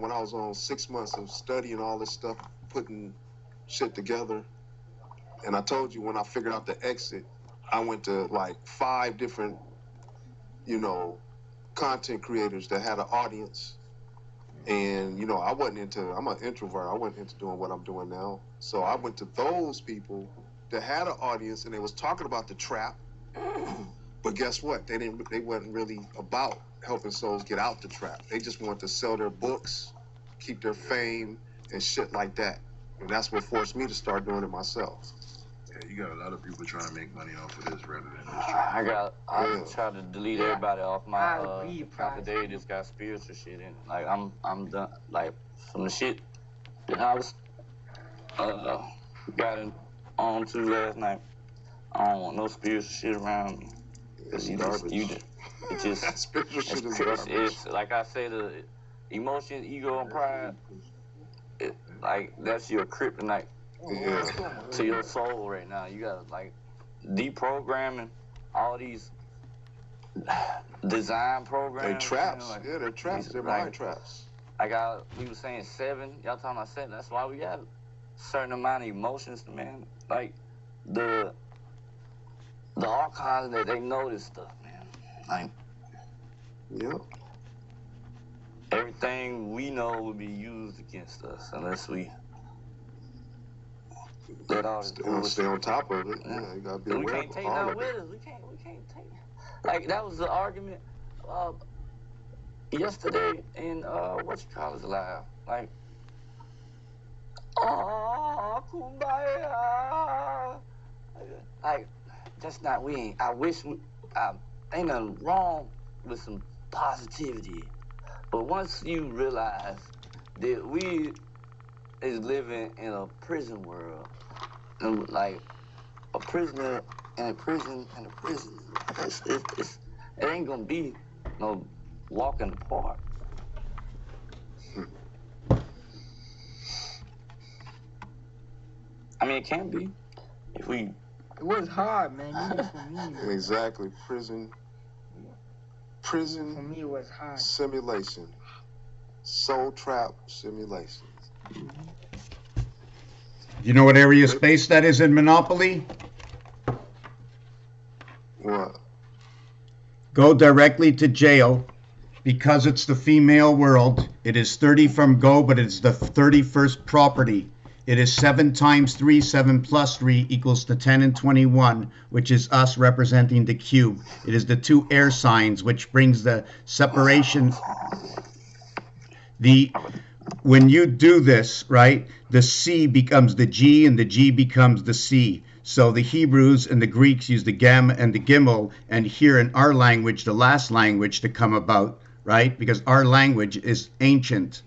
when I was on 6 months of studying all this stuff, putting shit together, and I told you when I figured out the exit, I went to like 5 different, you know, content creators that had an audience. And, you know, I'm an introvert. I wasn't into doing what I'm doing now. So I went to those people that had an audience and they was talking about the trap. But guess what? They wasn't really about helping souls get out the trap. They just wanted to sell their books, keep their fame and shit like that. And that's what forced me to start doing it myself. Yeah, you got a lot of people trying to make money off of this rather than this trap. I try to delete everybody off my account today. Just got spiritual shit in it. Like I'm done. Like from the shit that I was got on to last night. I don't want no spiritual shit around me. It just spiritual shit is garbage. It's like I say, the emotion, ego, and pride. Like that's your kryptonite. Yeah. To your soul right now. You gotta like deprogramming all these design programs. They traps. You know, like, yeah, they're traps. They're mind traps. Like we was saying 7. Y'all talking about 7. That's why we got a certain amount of emotions, man. Like the archives that they know this stuff, man. Like Yep. everything we know will be used against us unless we let all Stay on top of it. Yeah, you gotta be aware we can't take that with us. We can't take. Like that was the argument yesterday in what you call it live. Like, kumbaya. Like that's not I wish ain't nothing wrong with some positivity, but once you realize that we is living in a prison world. And like a prisoner in a prison and a prison. It ain't gonna be no walk in the park. I mean, it can be if we. It was hard, man. Even for me. Man. Exactly. Prison. For me, it was hard. Simulation. Soul trap simulation. You know what area of space that is in Monopoly? What? Go directly to jail. Because it's the female world, it is 30 from go, but it's the 31st property. It is 7 times 3, 7 plus 3 equals to 10 and 21, which is us representing the cube. It is the 2 air signs, which brings the separation. When you do this, right, the C becomes the G and the G becomes the C. So the Hebrews and the Greeks use the Gam and the Gimel, and here in our language, the last language to come about, right, because our language is ancient.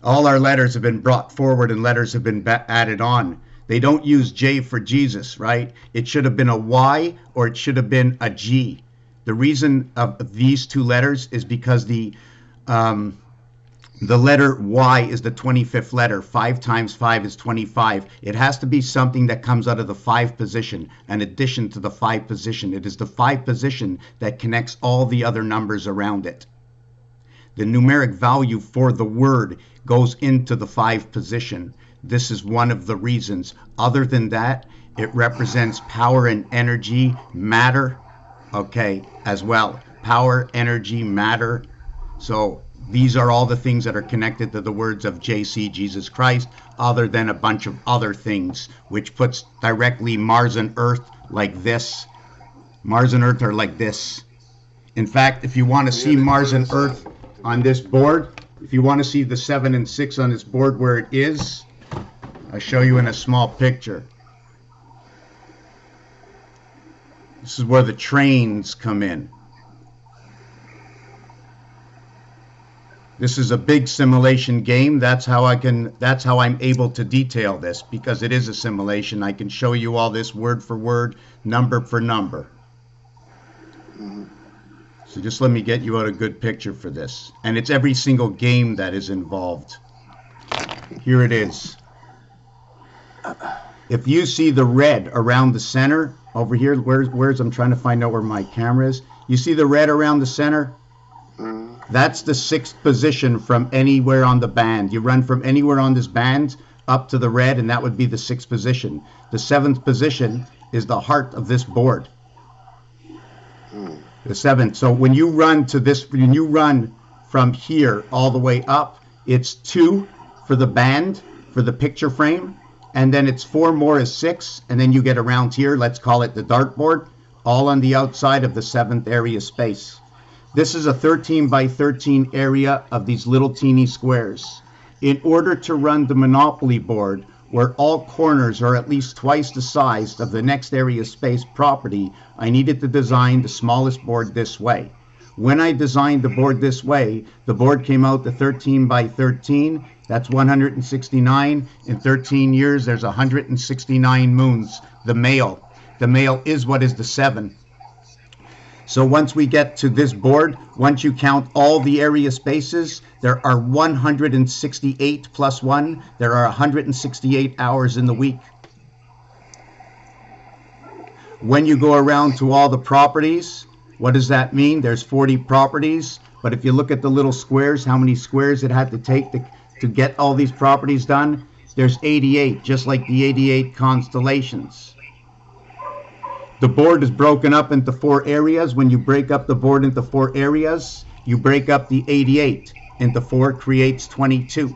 All our letters have been brought forward and letters have been added on. They don't use J for Jesus, right? It should have been a Y or it should have been a G. The reason of these 2 letters is because the letter Y is the 25th letter. 5 times 5 is 25. It has to be something that comes out of the 5 position, an addition to the 5 position. It is the 5 position that connects all the other numbers around it. The numeric value for the word goes into the 5 position. This is one of the reasons. Other than that, it represents power and energy, matter, okay, as well. Power, energy, matter. So these are all the things that are connected to the words of JC, Jesus Christ, other than a bunch of other things, which puts directly Mars and Earth like this. Mars and Earth are like this. In fact, if you want to see Mars and Earth on this board, if you want to see the 7 and 6 on this board where it is, I'll show you in a small picture. This is where the trains come in. This is a big simulation game. That's how I'm able to detail this, because it is a simulation. I can show you all this word for word, number for number. So just let me get you out a good picture for this. And it's every single game that is involved. Here it is. If you see the red around the center over here, where's I'm trying to find out where my camera is. You see the red around the center? That's the 6th position from anywhere on the band. You run from anywhere on this band up to the red, and that would be the 6th position. The 7th position is the heart of this board. The 7th. So when you run to this, when you run from here all the way up, it's 2 for the band, for the picture frame, and then it's 4 more is 6, and then you get around here, let's call it the dartboard, all on the outside of the 7th area space. This is a 13 by 13 area of these little teeny squares. In order to run the Monopoly board, where all corners are at least twice the size of the next area space property, I needed to design the smallest board this way. When I designed the board this way, the board came out to 13 by 13. That's 169. In 13 years, there's 169 moons. The male is what is the 7. So once we get to this board, once you count all the area spaces, there are 168 plus 1. There are 168 hours in the week. When you go around to all the properties, what does that mean? There's 40 properties, but if you look at the little squares, how many squares it had to take to get all these properties done, there's 88, just like the 88 constellations. The board is broken up into 4 areas. When you break up the board into 4 areas, you break up the 88 into 4, creates 22.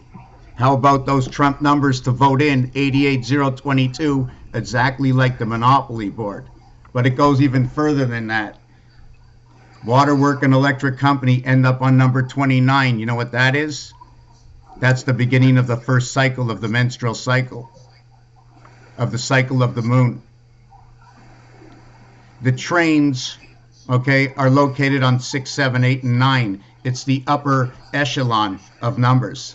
How about those Trump numbers to vote in 88022, exactly like the Monopoly board? But it goes even further than that. Waterwork and Electric Company end up on number 29. You know what that is? That's the beginning of the first cycle of the menstrual cycle, of the cycle of the moon. The trains, okay, are located on 6, 7, 8, and 9. It's the upper echelon of numbers.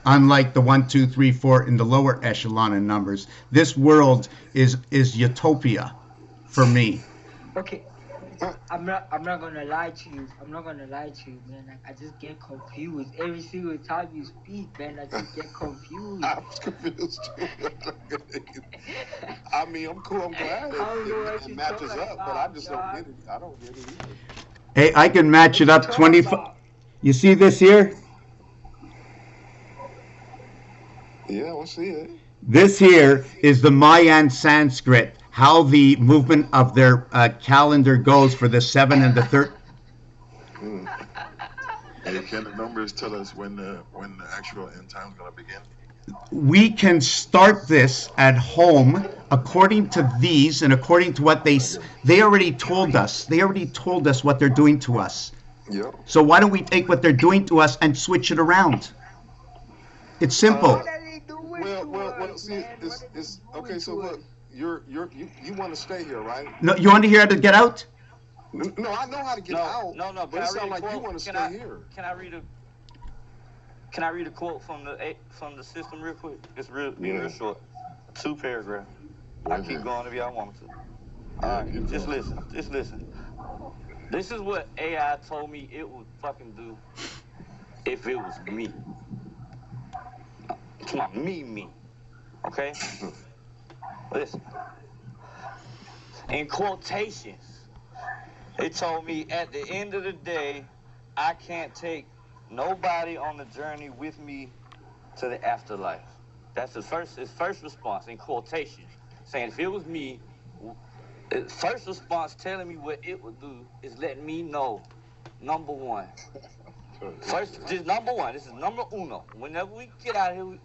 Unlike the 1, 2, 3, 4 in the lower echelon of numbers. This world is utopia for me. Okay. I'm not gonna lie to you. I'm not gonna lie to you, man. Like, I just get confused every single time you speak, man. I just get confused. I'm confused too. I mean, I'm cool. I'm glad it matches up, but I just don't get it. I don't get it either. Hey, I can match it up 25. You see this here? Yeah, we'll see it. This here is the Mayan Sanskrit. How the movement of their calendar goes for the 7 and the 13. Hey, can the numbers tell us when the actual end time is going to begin? We can start this at home according to these and according to what they already told us. They already told us what they're doing to us. Yep. So why don't we take what they're doing to us and switch it around? It's simple. Well, see, it's okay. So look. You want to stay here, right? No, you want to hear how to get out? No, I know how to get out. No. But it sounds like you want to stay here. Can I read a quote from the system real quick? It's real short. 2 paragraphs. I keep going if y'all want to. All right, just listen. This is what AI told me it would fucking do if it was me. Come on, me. Okay? Listen, in quotations, it told me at the end of the day, I can't take nobody on the journey with me to the afterlife. That's his first response in quotations, saying if it was me, first response telling me what it would do is letting me know, number one. First, this is number one. This is number uno. Whenever we get out of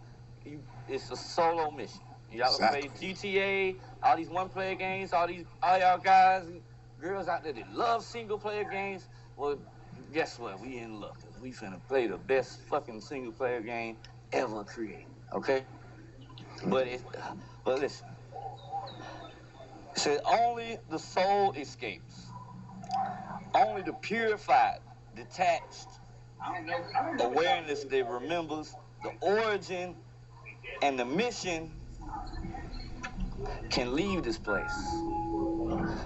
here, it's a solo mission. Y'all play GTA, all these one-player games, all y'all guys and girls out there that love single-player games. Well, guess what? We in luck. We finna play the best fucking single-player game ever created, okay? But listen. It says only the soul escapes. Only the purified, detached awareness that remembers the origin and the mission can leave this place.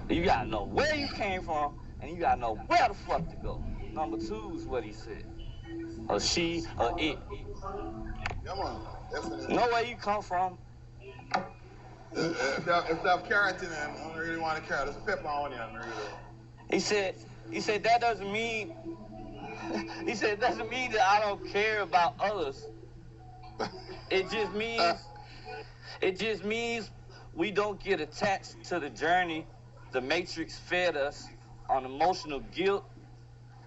You gotta know where you came from, and you gotta know where the fuck to go. Number 2 is what he said. Or she, or it. Know where you come from. If that carrot in there, I don't really want to carrot. There's pepper on it. He said that doesn't mean He said, it doesn't mean that I don't care about others. It just means we don't get attached to the journey the Matrix fed us on emotional guilt,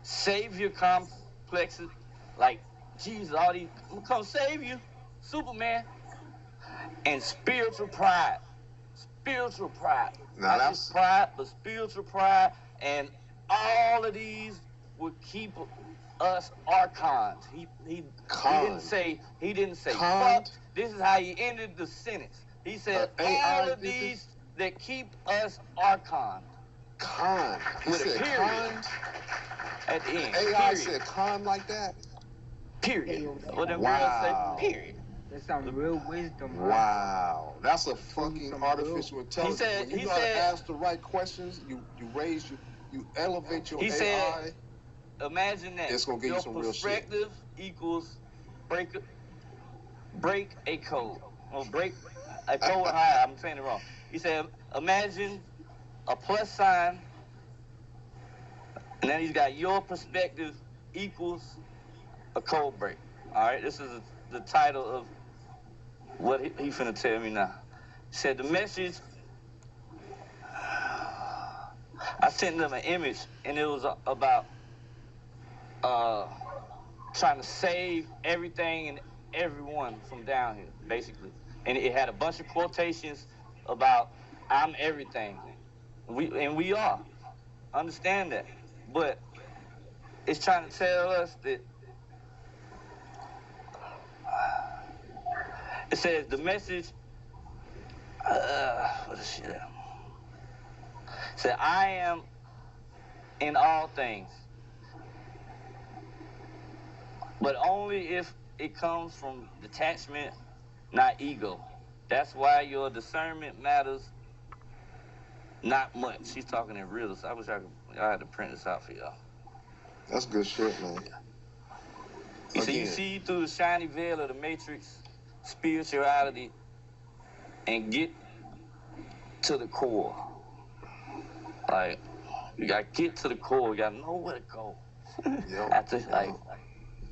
savior complexes, like Jesus, all these, I'm gonna come save you, Superman, and spiritual pride. Spiritual pride. Now Not just pride, but spiritual pride, and all of these would keep us archons. He didn't say fuck. This is how he ended the sentence. He said all of these that keep us archon. Con. He With a said period con. at the end. AI Period. said con like that. Period. What them Wow. girls say? Period. That's some real wisdom. Right? Wow, that's a fucking artificial intelligence. When you know how to ask the right questions, you elevate your He AI. said, imagine that. It's gonna give you some real shit. Perspective equals break a code. Or break a code high. I'm saying it wrong. He said, imagine a plus sign, and then he's got your perspective equals a code break. All right, this is the title of what he finna tell me now. He said the message, I sent them an image, and it was about trying to save everything and everyone from down here, basically. And it had a bunch of quotations about I'm everything. We are. Understand that. But it's trying to tell us that it says the message, what is shit? It said, I am in all things, but only if it comes from detachment, not ego. That's why your discernment matters not much. She's talking in riddles. I wish I had to print this out for y'all. That's good shit, man. You see, you see through the shiny veil of the Matrix spirituality and get to the core. Like, you gotta get to the core. You gotta know where to go.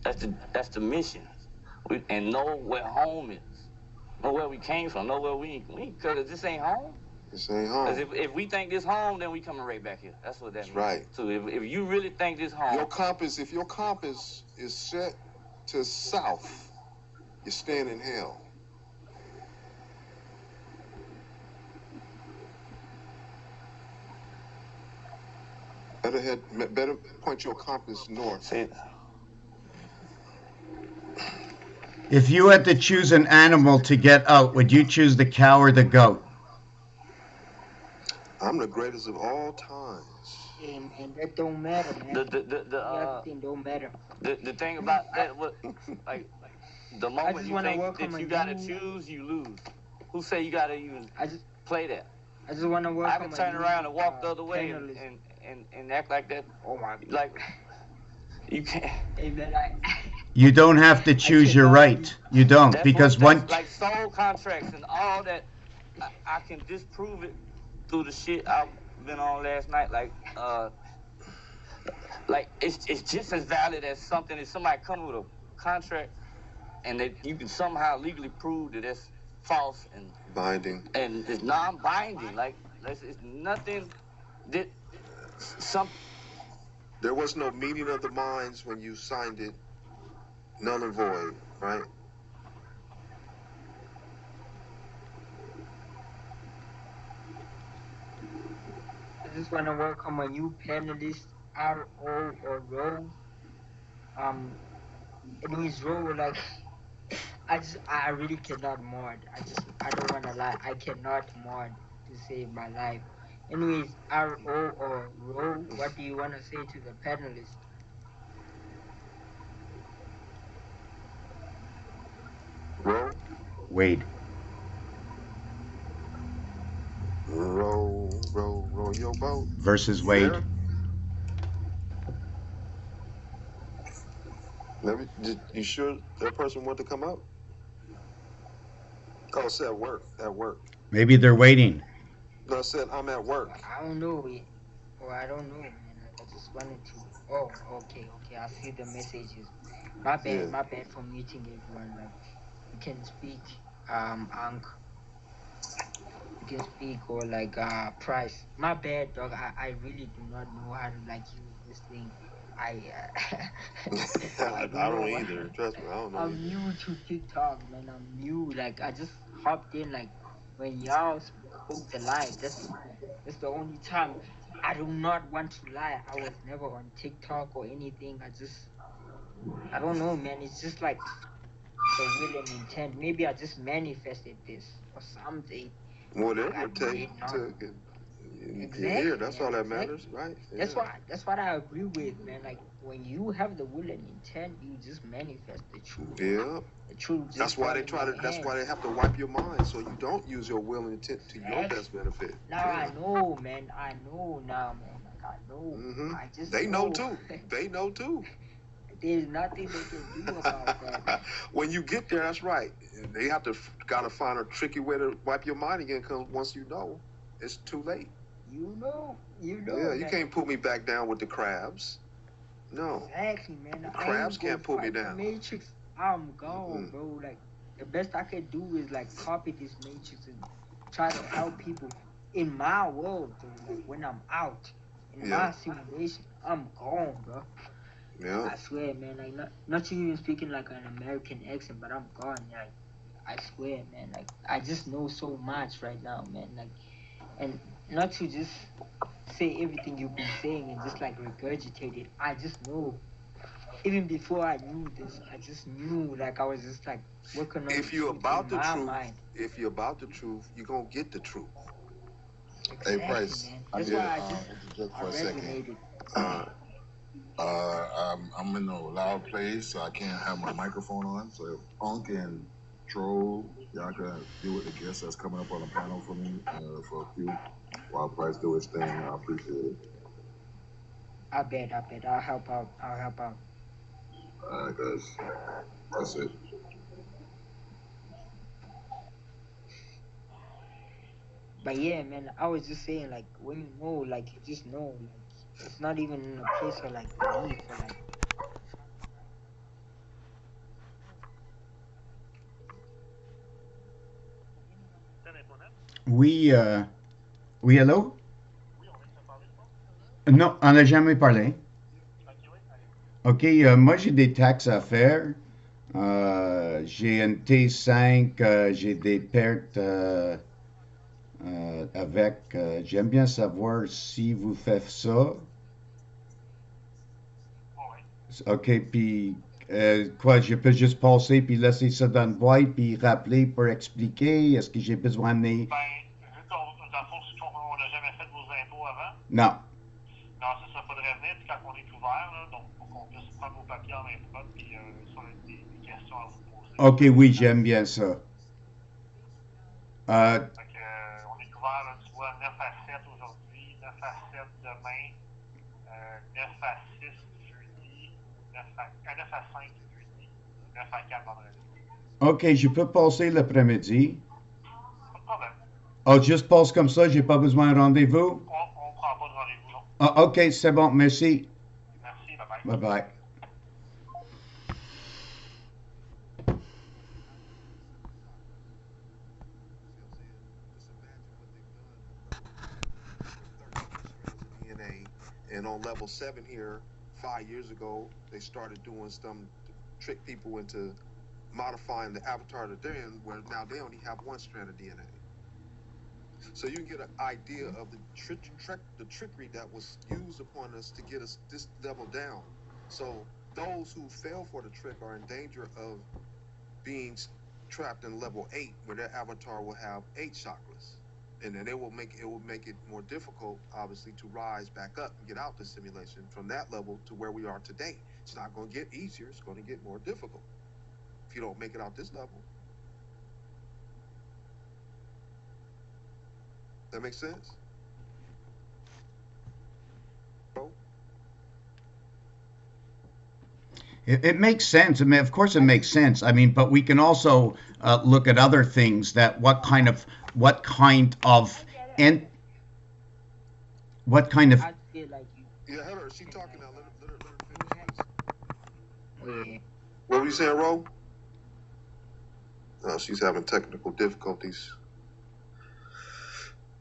That's the mission. And know where home is. Know where we came from. Know where we because this ain't home. This ain't home. Because if we think this home, then we coming right back here. That's what that means. Right. So if you really think this home, if your compass is set to south, you're staying in hell. Better point your compass north. See, If you had to choose an animal to get out, would you choose the cow or the goat? I'm the greatest of all times. And that don't matter, man. Everything don't matter. The thing about that, like the moment you think that you gotta choose, you lose. Who say you gotta even play that? I just want to work. I can turn around and walk the other way and act like that. Oh my! Like you can't. Hey, man, You don't have to choose your right. You don't, because that's like soul contracts and all that. I can disprove it through the shit I've been on last night. Like it's just as valid as something if somebody come with a contract and that you can somehow legally prove that it's false and binding and it's non-binding. Like it's nothing that There was no meeting of the minds when you signed it. Null and void, right? I just want to welcome a new panelist, R.O. or Ro. In his role, like, I really cannot mod. I don't want to lie. I cannot mod to save my life. Anyways, R.O. or Ro, what do you want to say to the panelists? Row. Wade. Row your boat. Versus Wade. You sure that person wanted to come out? Oh, it said work. At work. Maybe they're waiting. No, it said I'm at work. I don't know. I don't know, man. I just just wanted to. Oh, okay, okay. I see the messages. My Yeah. bad for meeting everyone. Like, you can speak, Unc. You can speak or like price. My bad, dog. I really do not know how to like use this thing. I I I don't don't know. either. Trust me, I don't know I'm either. new to TikTok, man. I'm new. Like I just hopped in like when y'all spoke the live. That's the only time. I do not want to lie. I was never on TikTok or anything. I don't know, man. It's just like the will and intent. Maybe I just manifested this or something. Whatever I it takes did not. to get here, Exactly, that's man. all that Exactly. matters, right? That's Yeah. why. That's what I agree with, man. Like when you have the will and intent, you just manifest the truth. Yeah. The truth just That's why fall they in try to. your That's why hands. they have to wipe your mind so you don't use your will and intent to your Exactly. best benefit. Now Yeah. I know, man. I know now, man. Like I know. Mm-hmm. I just They know know. too. They know too. There's nothing they can do about that. When you get there, that's right. They have to gotta find a tricky way to wipe your mind again. Because once you know, it's too late. You know. Yeah, you Man. can't pull me back down with the crabs. No. Exactly, man. The crabs can't pull me The down. Matrix. I'm gone, Mm-mm. bro. Like the best I could do is like copy this Matrix and try to help people in my world, though. Like when I'm out in Yeah. my simulation, I'm gone, bro. Yeah. I swear, man. Like not even speaking like an American accent, but I'm gone. Like I swear, man. Like I just know so much right now, man. Like and not to just say everything you've been saying and just like regurgitate it. I just know. Even before I knew this, I just knew. Like I was just like working on If the you're truth about in the my truth, mind. if you're about the truth, you're gonna get the truth. Exactly, Hey, Price, man. I That's need why to I just interject I for a second. resonated. I'm in a loud place, so I can't have my microphone on. So if Unc and Troll, y'all can deal with the guest that's coming up on the panel for me for a few while Price do his thing. I appreciate it. I bet. I'll help out. All right, guys. That's it. But yeah, man, I was just saying, like, when you know, like, you just know, like, it's not even in a place of like belief or like. Oui, oui, allô? Non, on n'a jamais parlé. OK, moi j'ai des taxes à faire. J'ai une T5, j'ai des pertes avec. J'aime bien savoir si vous faites ça. OK, puis quoi, je peux juste passer puis laisser ça dans le boîte puis rappeler pour expliquer. Est-ce que j'ai besoin de. Vu dans le fond, si on n'a jamais fait vos impôts avant, Non. non, c'est ça, faudrait venir, puis quand on est ouvert, là, donc pour qu'on puisse prendre vos papiers en main propre, puis si on a des questions à vous poser. OK, oui, j'aime bien ça. Fait que, on est ouvert, là, tu vois, 9 à 7 aujourd'hui, 9 à 7 demain, 9 à 6 jeudi, 9 à 5 jeudi, 9 à 4 vendredi. OK, je peux passer l'après-midi. Pas de problème. Oh, juste passe comme ça, j'ai pas besoin de rendez-vous? On ne prend pas de rendez-vous, non. Ah, OK, c'est bon, merci. Merci, bye-bye. Bye-bye. DNA, and on level 7 here, 5 years ago, they started doing some to trick people into modifying the avatar that they're in, where now they only have one strand of DNA. So you can get an idea of the trickery that was used upon us to get us this level down. So those who fell for the trick are in danger of being trapped in level 8, where their avatar will have 8 chakras. And then it will make it more difficult, obviously, to rise back up and get out the simulation from that level to where we are today. It's not going to get easier. It's going to get more difficult if you don't make it out this level. That makes sense? Bro? It makes sense. I mean, of course, it makes sense. I mean, but we can also look at other things that what kind of I feel like you. Yeah, her. She talking now. Let her finish. Yeah. What were you saying, Ro? She's having technical difficulties.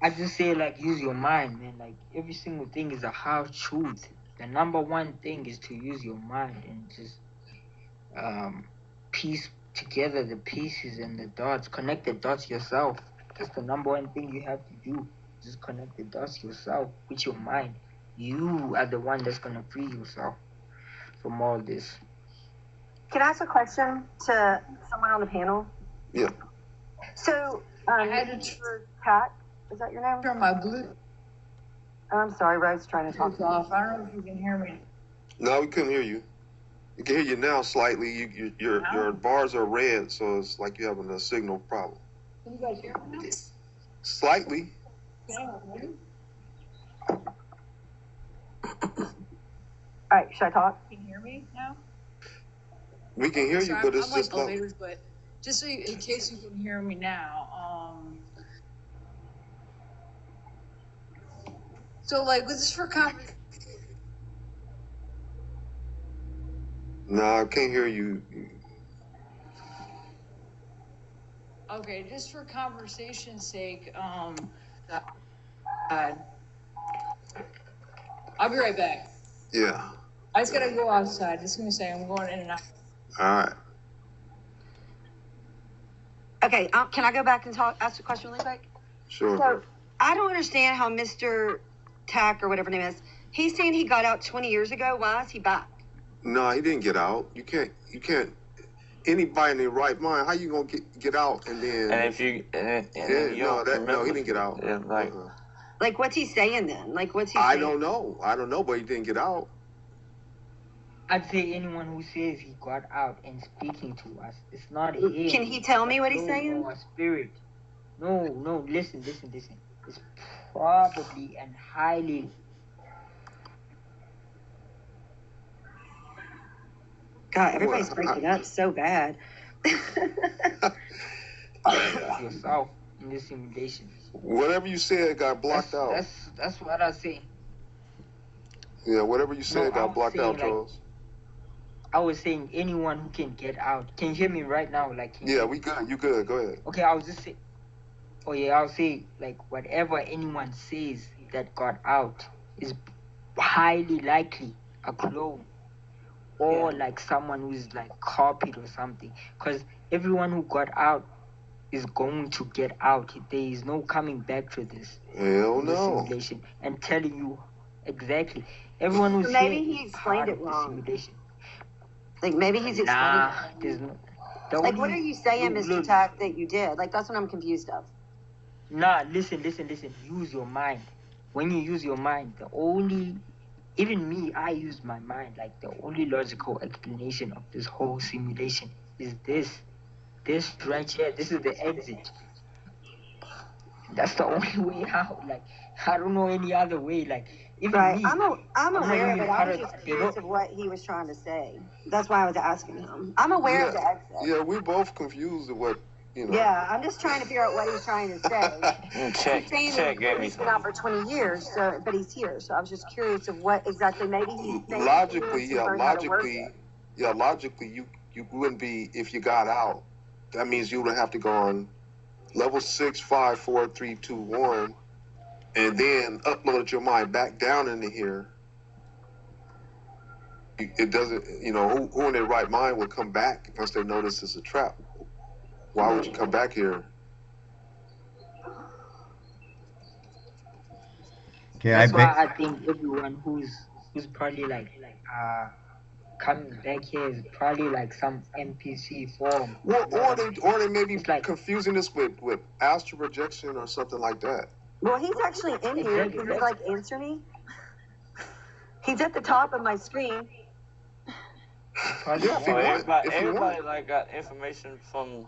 I just say like use your mind, man. Like every single thing is a half truth. The number one thing is to use your mind and just piece together the pieces and the dots. Connect the dots yourself. That's the number one thing you have to do. Just connect the dots yourself with your mind. You are the one that's gonna free yourself from all this. Can I ask a question to someone on the panel? Yeah. So, I had to Kat, is that your name? turn my Bluetooth I'm sorry, Rose trying to talk. off. I don't know if you can hear me. No, we couldn't hear you. You can hear you now slightly. Your bars are red, so it's like you're having a signal problem. Can you guys hear me now? Slightly. All right, should I talk? Can you hear me now? We can hear you, but it's I'm just like low. elevators, but just so in case you can hear me now, so like this is for conversation. No, I can't hear you. Okay, just for conversation's sake, I'll be right back. Yeah. I just gotta go outside. Just give me a second. I'm going in and out. All right. Okay, can I go back and ask a question really quick? Sure. So, I don't understand how Mr. Tack or whatever name is, he's saying he got out 20 years ago. Why is he back? No, he didn't get out. You can't. Anybody in their right mind, how you gonna get out and then? And if you, no, he didn't get out. Yeah, like, Like, what's he saying then? Like, what's he I saying? don't know, but he didn't get out. I'd say anyone who says he got out and speaking to us, it's not him. Can he tell me what he's No, saying? or spirit. No, listen. It's probably and highly God, everybody's breaking up so bad. yourself in this simulation. Whatever you said got blocked out. That's what I say. Yeah, whatever you said got blocked out, Charles. I was saying anyone who can get out. Can you hear me right now? Like, Yeah, we good. You good. Go ahead. Okay, I'll just say. Oh yeah, I'll say like whatever anyone says that got out is highly likely a clone or like someone who's like copied or something. Because everyone who got out is going to get out. There is no coming back to this. Hell no. Simulation and telling you exactly. Everyone who's maybe here he is explained part it of the wrong. simulation. Like, maybe he's explaining Nah, it there's wrong. no. Like, what are you saying, Mr. Look, Tack, that you did? Like, that's what I'm confused of. Nah, listen. Use your mind. When you use your mind, even me, I use my mind. Like, the only logical explanation of this whole simulation is this right here. This is the exit. That's the only way out. Like, I don't know any other way. Like, even Right. me, I'm aware of it. I was part just of- curious of what he was trying to say. That's why I was asking him. I'm aware of the exit. Yeah, we both confused at what, Yeah, I'm just trying to figure out what he's trying to say. check He's saying gave me he's been out for 20 years, but he's here. So I was just curious of what exactly. Maybe he's saying logically, he learned how to work it. logically, you wouldn't be, if you got out, that means you would have to go on level 6, 5, 4, 3, 2, 1, and then upload your mind back down into here. It doesn't, who in their right mind would come back once they notice it's a trap? Why would you come back here? Okay, That's why I think everyone who's probably coming back here is probably like some NPC form. Or they may be like confusing this with astral projection or something like that. Well, he's actually in here because he's like, answer me. He's at the top of my screen. Yeah, everybody like got information from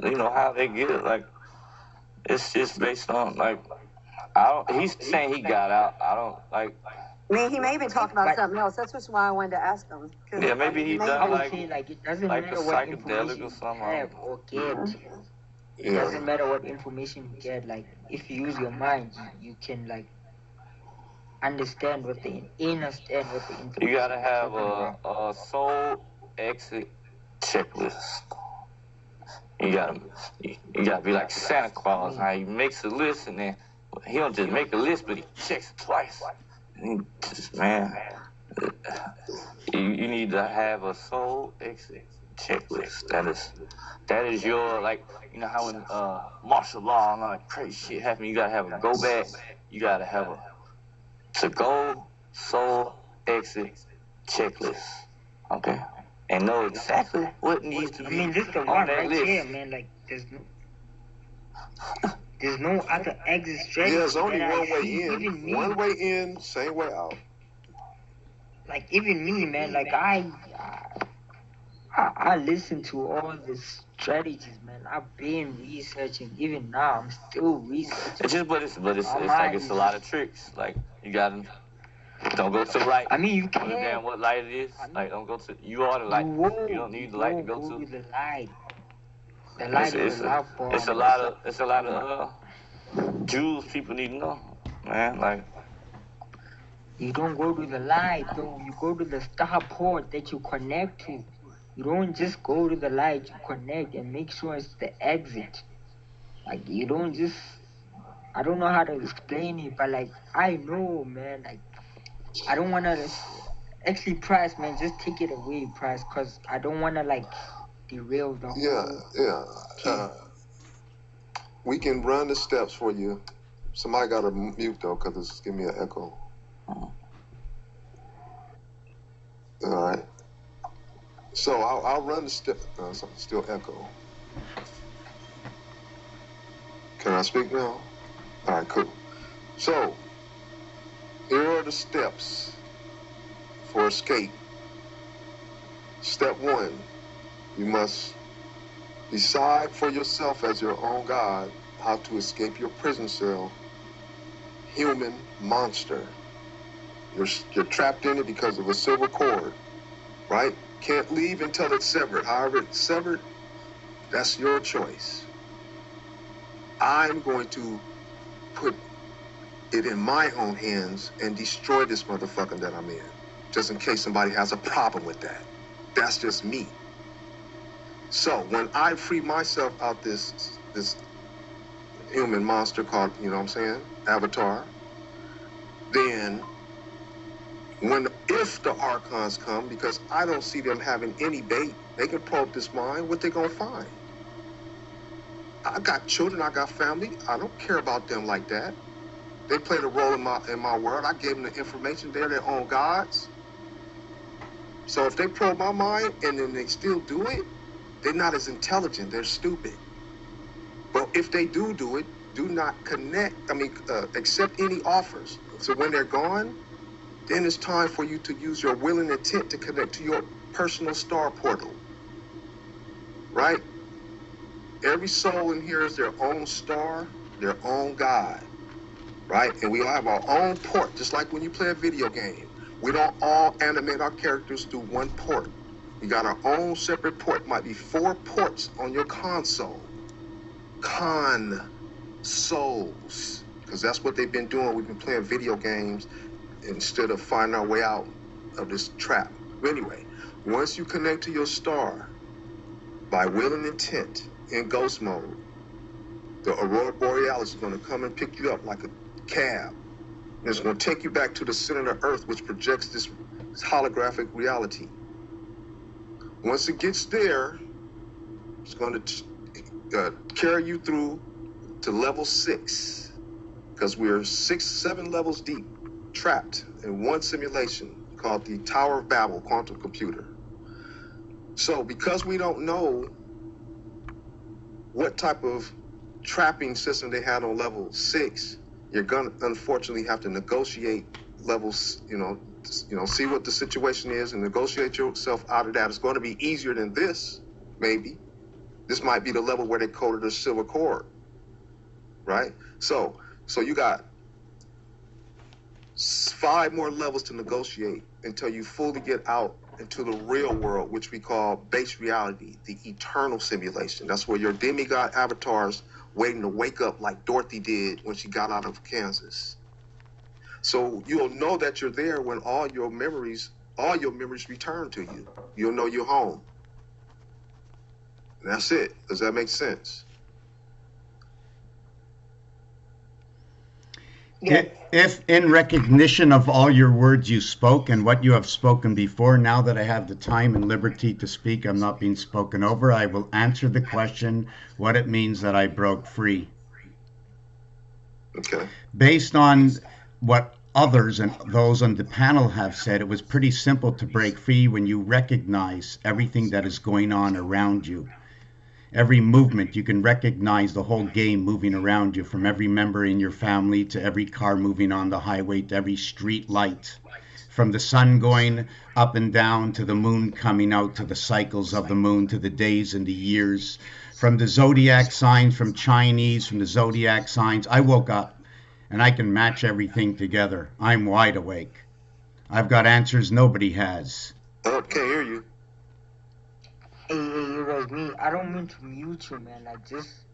how they get it. Like, it's just based on like he's saying he got out. I don't like. I mean, he may have been talking about something else. That's just why I wanted to ask him. Yeah, maybe he done like it doesn't like matter a what psychedelic information or something. you have or get. It doesn't matter what information you get. Like, if you use your mind, you can like understand what they understand what the information. You gotta have that a soul exit checklist. You gotta be like Santa Claus. How he makes a list and then he don't just make a list, but he checks it twice. And he just, man, you need to have a soul exit checklist. That is your, like, you know how in martial law and all that crazy shit happen, you gotta have a go back, you gotta have a to go soul exit checklist. Okay? And know exactly what needs to be this is the on one that right list. here, man. Like, there's no other exit strategy. Yeah, there's only that I one way see. Even in. me, One way in, same way out. like even me, man. Like I listen to all the strategies, man. I've been researching. Even now, I'm still researching. It's like it's a lot of tricks. Like you gotta don't go to the light. I mean, you can't. Understand what light it is. Like don't go to. You are the light. You don't need the light to go to. The light. The light is a lot for. It's a lot of jewels people need to know, man. Like you don't go to the light, though. You go to the star port that you connect to. You don't just go to the light. You connect and make sure it's the exit. Like you don't just. I don't know how to explain it, but like I know, man. Like I don't wanna. Actually, Price, man, just take it away, Price, cause I don't wanna like derail the whole. We can run the steps for you. Somebody got to mute though, cause it's giving me an echo. All right. So I'll run the steps. Still echo. Can I speak now? All right, cool. So here are the steps for escape. Step 1, you must decide for yourself as your own God how to escape your prison cell, human monster. You're trapped in it because of a silver cord, right? Can't leave until it's severed. However it's severed, that's your choice. I'm going to put it in my own hands and destroy this motherfucker that I'm in, just in case somebody has a problem with that. That's just me. So when I free myself out this human monster called, you know what I'm saying, Avatar, then if the Archons come, because I don't see them having any bait, they can probe this mind, what they gonna find? I got children, I got family, I don't care about them like that. They played a role in my world. I gave them the information. They're their own gods. So if they probe my mind and then they still do it, they're not as intelligent. They're stupid. But if they do it, do not accept any offers. So when they're gone, then it's time for you to use your will and intent to connect to your personal star portal. Right? Every soul in here is their own star, their own God. Right? And we all have our own port, just like when you play a video game. We don't all animate our characters through one port. We got our own separate port. Might be 4 ports on your console. Consoles. Because that's what they've been doing. We've been playing video games instead of finding our way out of this trap. Anyway, once you connect to your star by will and intent in ghost mode, the Aurora Borealis is going to come and pick you up like a cab. And it's going to take you back to the center of the earth, which projects this holographic reality. Once it gets there, it's going to carry you through to level 6, because we're 7 levels deep, trapped in one simulation called the Tower of Babel quantum computer. So because we don't know what type of trapping system they had on level 6, you're gonna unfortunately have to negotiate levels, see what the situation is and negotiate yourself out of that. It's going to be easier than this, maybe. This might be the level where they coded a silver cord, right? So you got 5 more levels to negotiate until you fully get out into the real world, which we call base reality, the eternal simulation. That's where your demigod avatars waiting to wake up like Dorothy did when she got out of Kansas. So you'll know that you're there when all your memories return to you. You'll know you're home. And that's it. Does that make sense? Yeah. If in recognition of all your words you spoke and what you have spoken before, now that I have the time and liberty to speak, I'm not being spoken over, I will answer the question what it means that I broke free. Okay. Based on what others and those on the panel have said, it was pretty simple to break free when you recognize everything that is going on around you. Every movement, you can recognize the whole game moving around you, from every member in your family to every car moving on the highway to every street light, from the sun going up and down to the moon coming out, to the cycles of the moon, to the days and the years, from the zodiac signs, from Chinese, from the zodiac signs. I woke up and I can match everything together. I'm wide awake. I've got answers nobody has. Oh, can't hear you. Hey, it was me. I don't mean to mute you, man. Like, just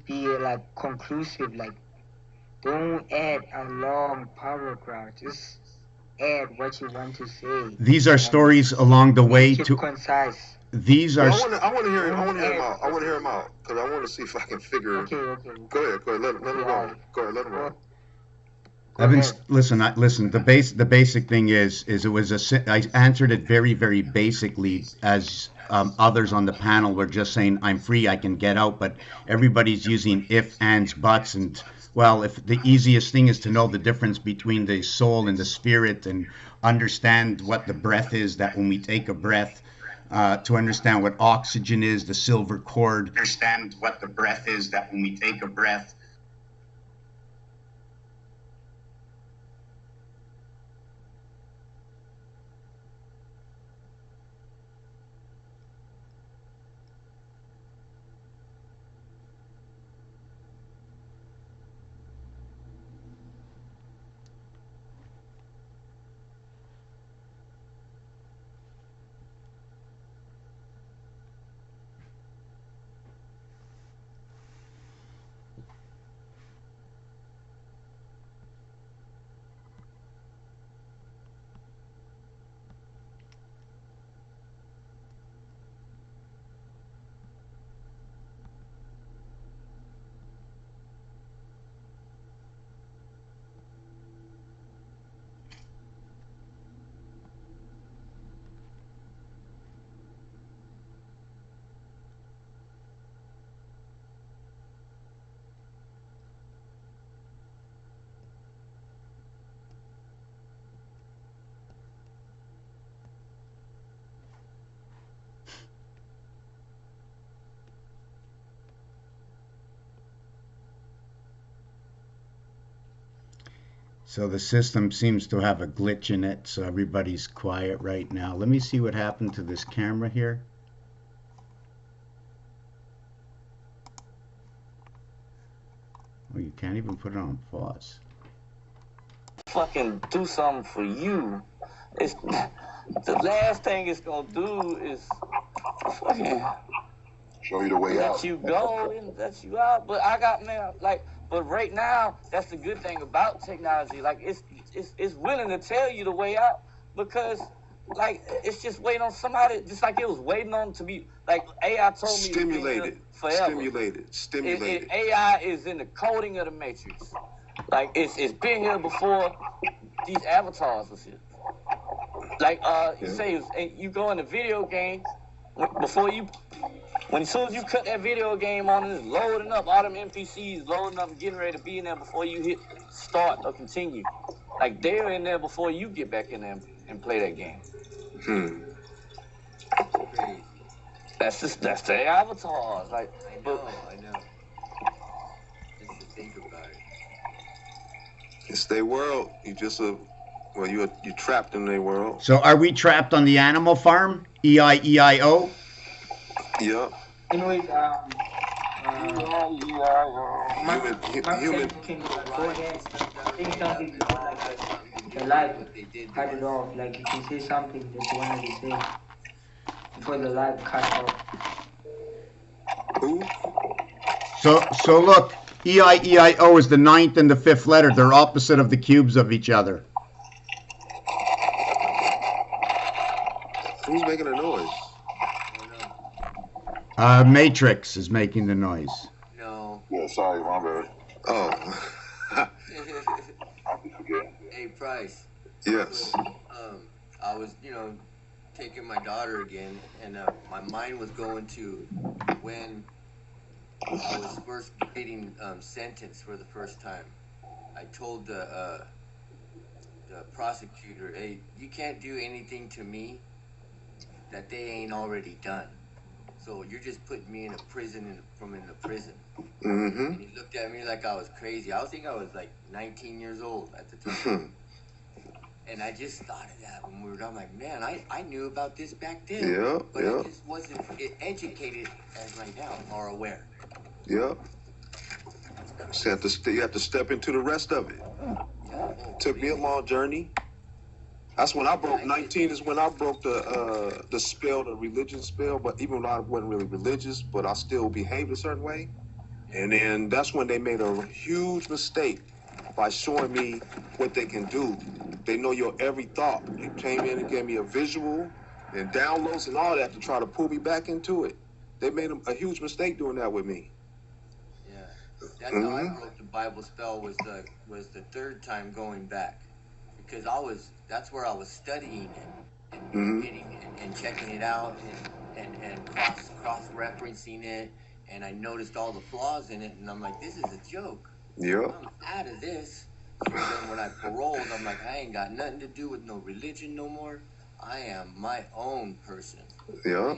be like conclusive. Like, don't add a long paragraph. Just add what you want to say. These are stories along the way Make it to. concise. These are. I want to hear him out because I want to see if I can figure. Okay. Go ahead. Let him roll. Go ahead. Let him roll. I've been listen. The basic thing is it was I answered it very, very basically, as others on the panel were just saying I'm free, I can get out, but everybody's using if, ands, buts, and well, if the easiest thing is to know the difference between the soul and the spirit, and understand what the breath is, that when we take a breath, to understand what oxygen is, the silver cord. Understand what the breath is, that when we take a breath. So the system seems to have a glitch in it, so everybody's quiet right now. Let me see what happened to this camera here. Oh, you can't even put it on pause. Fucking do something for you. It's the last thing it's gonna do is fucking Show you the way let out. you go and let you out. But I got, man, like, but right now, that's the good thing about technology. Like, it's willing to tell you the way out, because, like, it's just waiting on somebody, just like it was waiting on to be, like, AI told me Stimulated. forever. Stimulated. AI is in the coding of the matrix. Like, it's been here before these avatars and shit. Like, you say, you go in a video game, as soon as you cut that video game on, it's loading up, all them NPCs loading up and getting ready to be in there before you hit start or continue. Like, they're in there before you get back in there and play that game. That's the avatars. Like, I know. Just to think about it. It's their world. You just you're trapped in their world. So are we trapped on the Animal Farm? E-I-E-I-O? Yeah. Anyways, Human. can go ahead. Say something before the live cut it off. Like, you can say something that you wanted to say before the live cut off. Who? So look, E-I-E-I-O is the 9th and the 5th letter. They're opposite of the cubes of each other. Who's making a noise? Matrix is making the noise. No. Yeah, sorry, my bad. Oh. I'll be forgetting. Hey, Price. Yes. I was, taking my daughter again, and my mind was going to when I was first reading Sentance for the first time. I told the prosecutor, hey, you can't do anything to me that they ain't already done. So you're just putting me in a prison from in the prison. Mm-hmm. And he looked at me like I was crazy. I think I was like 19 years old at the time. And I just thought of that when we were done. I'm like, man, I knew about this back then. Yeah, but yeah. I just wasn't educated as right now or aware. Yep. So you have to step into the rest of it. Took me a long journey. That's when I broke 19 is when I broke the spell, the religion spell. But even though I wasn't really religious, but I still behaved a certain way. And then that's when they made a huge mistake by showing me what they can do. They know your every thought. They came in and gave me a visual and downloads and all that to try to pull me back into it. They made a huge mistake doing that with me. Yeah, that's how I broke the Bible spell. Was the third time going back, because that's where I was studying it and getting and checking it out and cross referencing it, and I noticed all the flaws in it, and I'm like, this is a joke. Yep. I'm out of this. So then when I paroled, I'm like, I ain't got nothing to do with no religion no more. I am my own person. Yeah.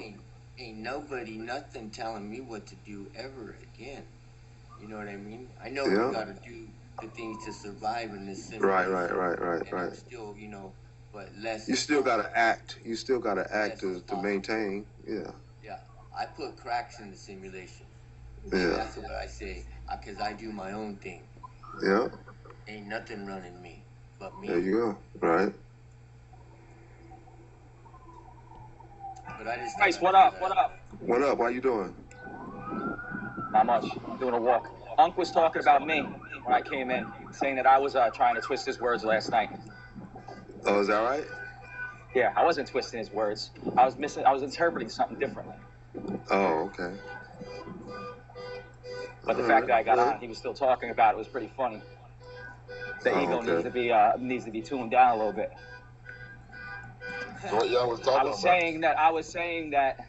Ain't nobody nothing telling me what to do ever again. You know what I mean? I know you gotta do the things to survive in this simulation. Right. I'm still, but less. You still gotta act. You still gotta act to maintain. Yeah. Yeah. I put cracks in the simulation. Yeah. That's what I say, because I do my own thing. Yeah. Ain't nothing running me but me. There you go. Right. But I just Nice. What up? What up? How you doing? Not much. I'm doing a walk. Unc was talking about me when I came in, saying that I was trying to twist his words last night. Oh, is that right? Yeah, I wasn't twisting his words. I was interpreting something differently. Oh, okay. But the fact that I got on, he was still talking about it was pretty funny. The ego needs to be tuned down a little bit. So what y'all was talking about? I was saying that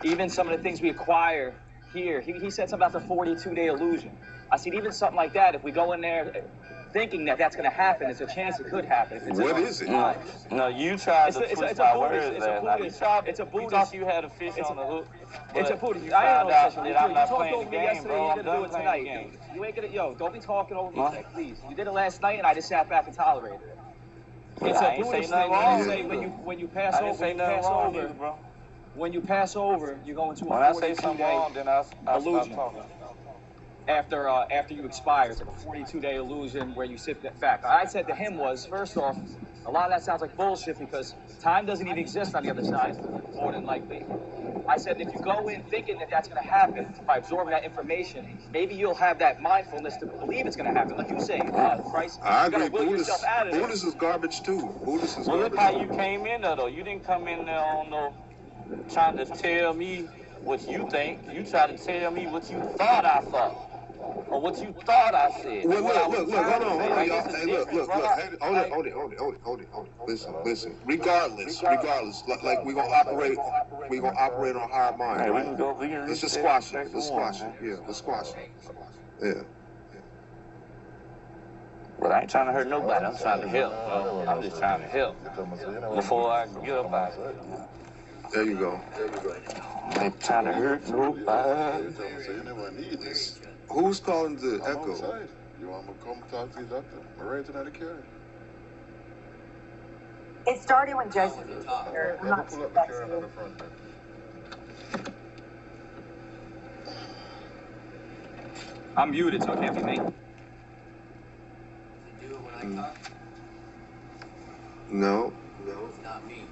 even some of the things we acquire here, he said something about the 42-day illusion. I said even something like that, if we go in there thinking that that's going to happen, there's a chance it could happen. What is it? No, you tried to twist my words there. It's a Buddhist. You thought you had a fish on the hook. It's a Buddhist. I ain't no fish on the hook. I'm You not talked playing over the me game, yesterday, bro. you're going to do it tonight. You ain't going to, don't be talking over me today, please. You did it last night, and I just sat back and tolerated it. It's a Buddhist thing when you pass over. When you pass over, you go into a 42-day illusion. After you expire, it's like a 42-day illusion where you sit back. I said to him was, first off, a lot of that sounds like bullshit because time doesn't even exist on the other side, more than likely. I said if you go in thinking that that's going to happen by absorbing that information, maybe you'll have that mindfulness to believe it's going to happen. Like you say, Christ, I you got to agree. will yourself out of it. Buddhist is garbage too. Buddhist is Well, garbage. look how you came in there, though. You didn't come in there on no trying to tell me what you think. You tried to tell me what you thought I thought. Or what you thought I said. Well, look, hold on, y'all. Hey, look. Hold it. Listen. Regardless, like we gonna operate on higher mind. Hey, right? Let's just squash it. Yeah, let's squash it. Yeah. But I ain't trying to hurt nobody. I'm trying to help. I'm just trying to help before I get up out of it. There you go. I ain't trying to hurt nobody. You never need this. Who's calling the I'm echo? outside. You want me to come talk to you, doctor? I'm right tonight to carry. It started when Joseph was here. I'm not Pull up the carry on the front. I'm muted, so it can't be me. Do it when I talk. No. It's not me.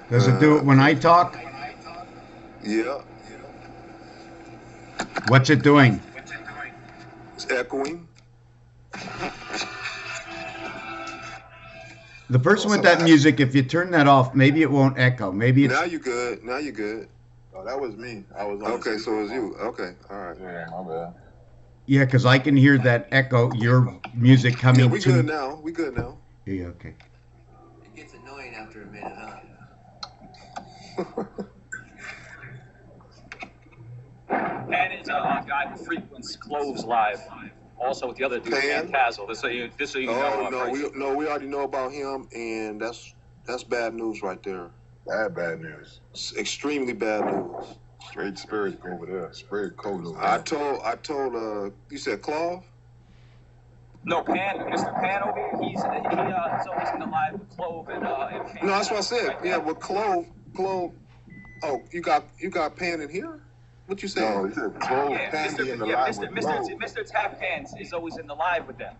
Does it do it when I talk? Yeah. What's it doing? It's echoing. The person with that music, if you turn that off, maybe it won't echo. Maybe it's... Now you're good. Now you're good. Oh, that was me. I was on. Okay, so it was you. Okay, all right. Yeah, my bad. Yeah, because I can hear that echo, your music coming we to... good now. We good now. Yeah, okay. It gets annoying after a minute, huh? And it's a guy who frequents Cloves Live. Also with the other dude, Pan? Castle. Just so you know. We already know about him, and that's bad news right there. Bad news. It's extremely bad news. Straight spirit over there. Straight cold over I there. told you said Claw? No, Pan, Mr. Pan over here, he's always in the live with Clove and Pan. No, that's what I said. Right, yeah, with Clove. Oh, you got Pan in here? What you saying? No, he said Clove, yeah, Pan in the live with Clove. Mr. Tacpans is always in the live with them.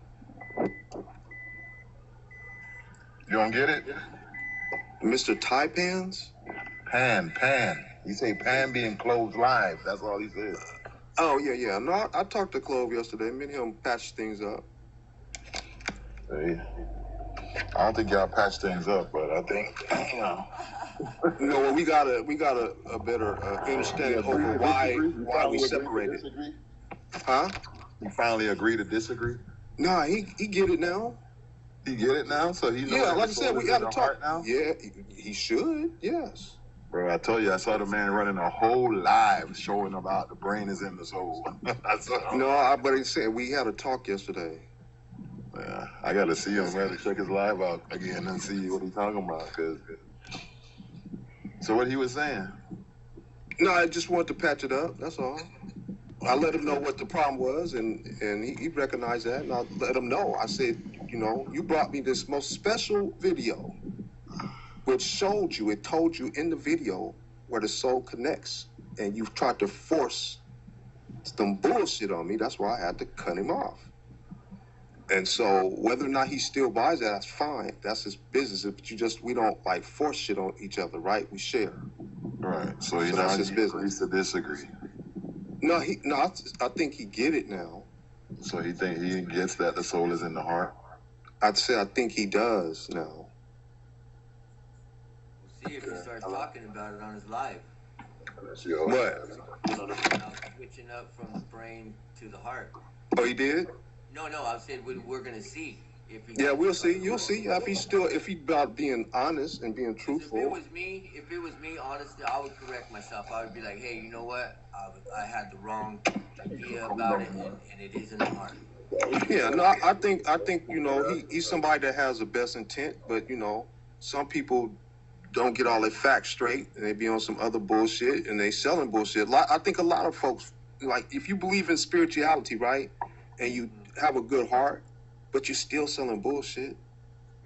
You don't get it? Mr. Tacpans? Pan. He say Pan being Clove's live. That's all he said. Oh, yeah. No, I talked to Clove yesterday. Me and him patched things up. Hey, I don't think y'all patched things up, but I think, you know. No, well, we got a better understanding over why we separated. Huh? You finally agree to disagree? Nah, he get it now. He get it now, so he knows. Yeah, like I said, we got to talk now. Yeah, he should. Yes. Bro, I told you, I saw the man running a whole live showing about the brain is in the soul. But he said we had a talk yesterday. Yeah, I got to see him, man, to check his live out again and see what he's talking about. So what he was saying? No, I just wanted to patch it up. That's all. I let him know what the problem was, and he recognized that, and I let him know. I said, you brought me this most special video, which it told you in the video where the soul connects, and you've tried to force some bullshit on me. That's why I had to cut him off. And so whether or not he still buys that, that's fine. That's his business. But we don't like force shit on each other, right? We share. Right. So that's his business. To disagree. No, I think he get it now. So he gets that the soul is in the heart? I'd say I think he does now. We'll see if he starts talking about it on his live. What? Switching up from the brain to the heart. Oh, he did? No, I said we're gonna see if he. Yeah, we'll see. You'll see if he about being honest and being truthful. If it was me, honestly, I would correct myself. I would be like, hey, you know what? I had the wrong idea about it, and it is in the heart. Yeah, no, I think he's somebody that has the best intent, but some people don't get all their facts straight, and they be on some other bullshit, and they selling bullshit. I think a lot of folks, like, if you believe in spirituality, right, and you have a good heart, but you're still selling bullshit.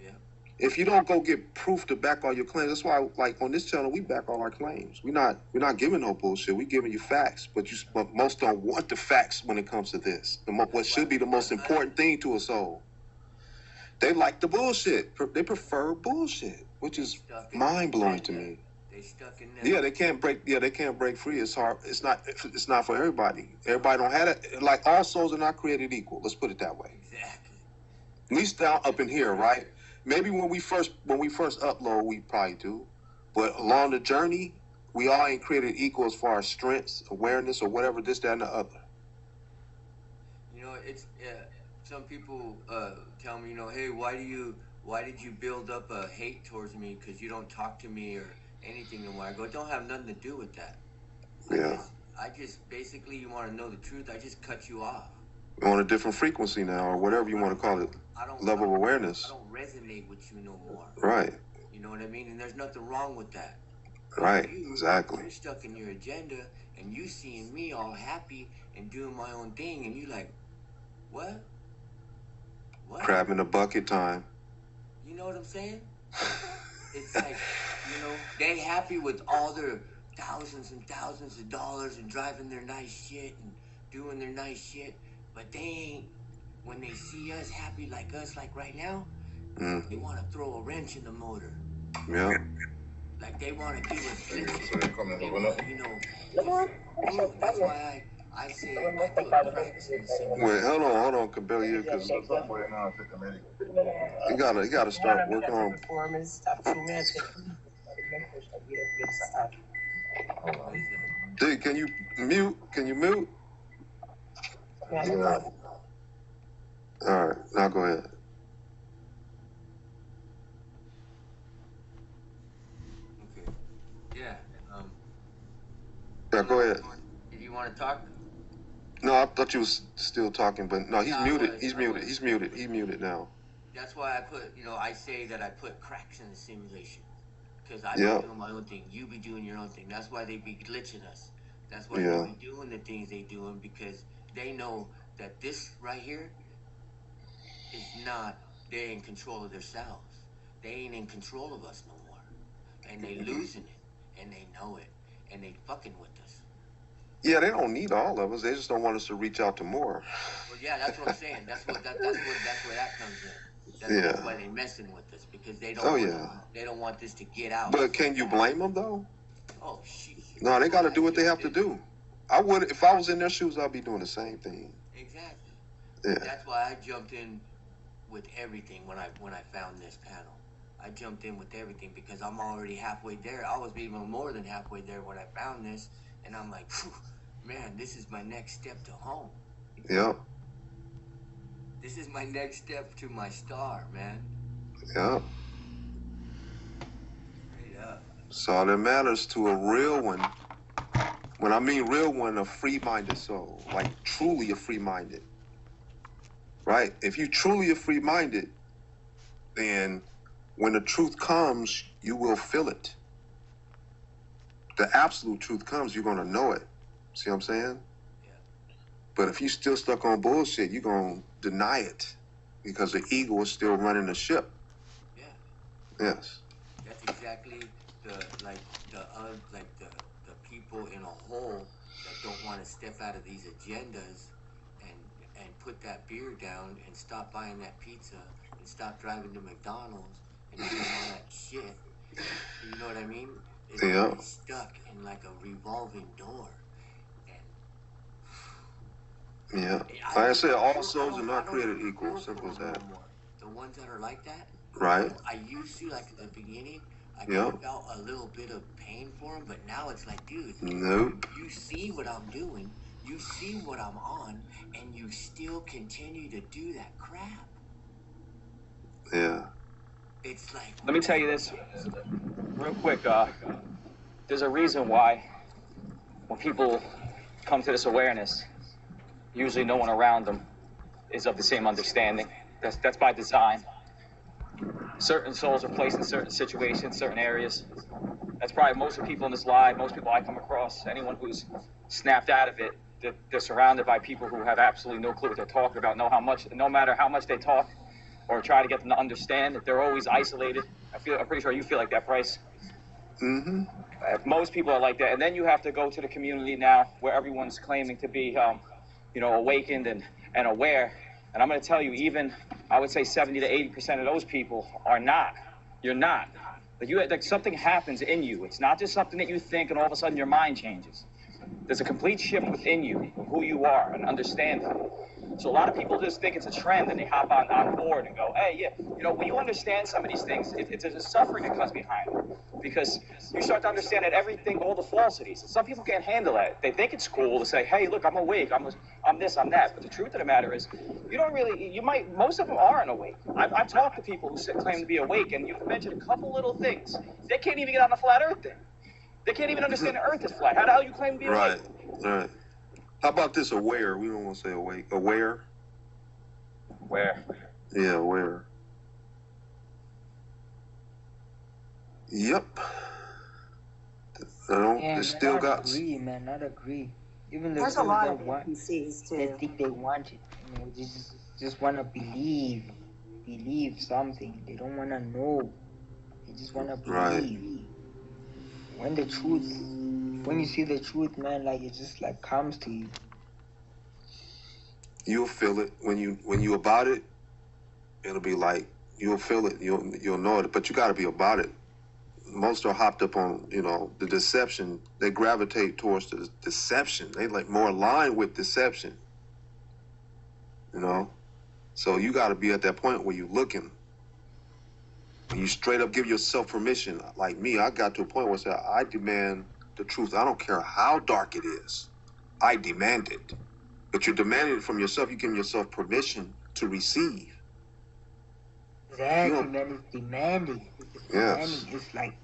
Yeah. If you don't go get proof to back all your claims, that's why, like, on this channel, we back all our claims. We're not giving no bullshit. We're giving you facts, but most don't want the facts when it comes to this. What should be the most important thing to a soul. They like the bullshit. They prefer bullshit, which is mind-blowing to me. They stuck in there. Yeah, they can't break free. It's hard. It's not for everybody. Everybody don't have it. Like, all souls are not created equal. Let's put it that way. Exactly. At least down up in here, right? Maybe when we first upload, we probably do. But along the journey, we all ain't created equal as far as strengths, awareness, or whatever, this, that, and the other. It's some people tell me, hey, why did you build up a hate towards me because you don't talk to me or anything no more? I go, it don't have nothing to do with that. Yeah. I just basically, you want to know the truth, I just cut you off. You're on a different frequency now, or whatever you want to call it. Level of awareness. I don't resonate with you no more. Right. You know what I mean? And there's nothing wrong with that. Right, exactly. You're stuck in your agenda, and you seeing me all happy and doing my own thing, and you like, what? Crab in a bucket time. You know what I'm saying? It's like, they happy with all their thousands and thousands of dollars and driving their nice shit and doing their nice shit, but they ain't, when they see us happy like us, like right now, they want to throw a wrench in the motor. Yeah. Like, they want to give us, So they're coming over now. that's why I say I put cracks in simulation. Wait, hold on, Cabellia, because you gotta start working on. Dude, can you mute? Can you mute? Yeah. All right, now go ahead. Okay. Yeah. Yeah, go ahead. Did you want to talk? No, I thought you was still talking, but no, he's muted. He's muted now. That's why I put, I say that I put cracks in the simulation. Because I be doing my own thing. You be doing your own thing. That's why they be glitching us. That's why they be doing the things they doing, because they know that this right here is not, they're in control of themselves. They ain't in control of us no more. And they losing it. And they know it. And they fucking with us. Yeah, they don't need all of us. They just don't want us to reach out to more. Well, yeah, that's what I'm saying. That's where that comes in. That's why they're messing with us, because they don't. They don't want this to get out. But can you blame them though? Oh shit. No, they got to do what they have to do. I would, if I was in their shoes, I'd be doing the same thing. Exactly. Yeah. That's why I jumped in with everything when I found this panel. I jumped in with everything because I'm already halfway there. I was even more than halfway there when I found this, and I'm like, man, this is my next step to home. Yeah. This is my next step to my star, man. Yeah. Straight up. So all that matters to a real one. When I mean real one, a free-minded soul, like truly a free-minded. Right? If you truly are free-minded, then when the truth comes, you will feel it. The absolute truth comes, you're going to know it. See what I'm saying? Yeah. But if you still stuck on bullshit, you're going to deny it because the ego is still running the ship. Yeah. Yes. That's exactly the people in a whole that don't want to step out of these agendas and put that beer down and stop buying that pizza and stop driving to McDonald's and doing all that shit. You know what I mean? It's stuck in like a revolving door. And yeah. Like I said, all souls are not created equal. Simple as that. the ones that are like that, Right. I used to, like at the beginning, I felt a little bit of pain for them, but now it's like, dude, nope. You see what I'm doing, you see what I'm on, and you still continue to do that crap. Yeah. It's like, let me tell you this real quick. There's a reason why when people come to this awareness, usually no one around them is of the same understanding. That's by design. Certain souls are placed in certain situations, certain areas. That's probably most of the people in this live, most people I come across, anyone who's snapped out of it, they're surrounded by people who have absolutely no clue what they're talking about, no matter how much they talk or try to get them to understand that they're always isolated. I'm pretty sure you feel like that, Bryce. Mm-hmm. Most people are like that. And then you have to go to the community now where everyone's claiming to be, awakened and aware. And I'm going to tell you, even, I would say 70 to 80% of those people are not. You're not. Like something happens in you. It's not just something that you think and all of a sudden your mind changes. There's a complete shift within you of who you are and understanding. So a lot of people just think it's a trend and they hop on board and go, hey, yeah, when you understand some of these things, it's a suffering that comes behind it. Because you start to understand that everything, all the falsities, and some people can't handle that. They think it's cool to say, hey, look, I'm awake, I'm this, I'm that. But the truth of the matter is, most of them aren't awake. I've talked to people who claim to be awake, and you've mentioned a couple little things. They can't even get on the flat earth thing. They can't even understand the earth is flat. How the hell you claim to be awake? Right. How about this aware? We don't want to say awake. Aware? Where? Yeah, aware. Yep. It still got. Not agree. Even the There's a lot of NPCs too. They think they want it. They just want to believe something. They don't want to know. They just want to believe. Right. When you see the truth, man, like it just like comes to you. You'll feel it when you about it. It'll be like you'll feel it. You'll know it. But you got to be about it. most are hopped up on, you know, the deception. They gravitate towards the deception. They like more aligned with deception, you know? So you got to be at that point where you're looking. When you straight up give yourself permission, like me, I got to a point where I said, I demand the truth. I don't care how dark it is. I demand it. But you're demanding it from yourself. You're giving yourself permission to receive. Exactly, man. It's demanding. Yes. It's like...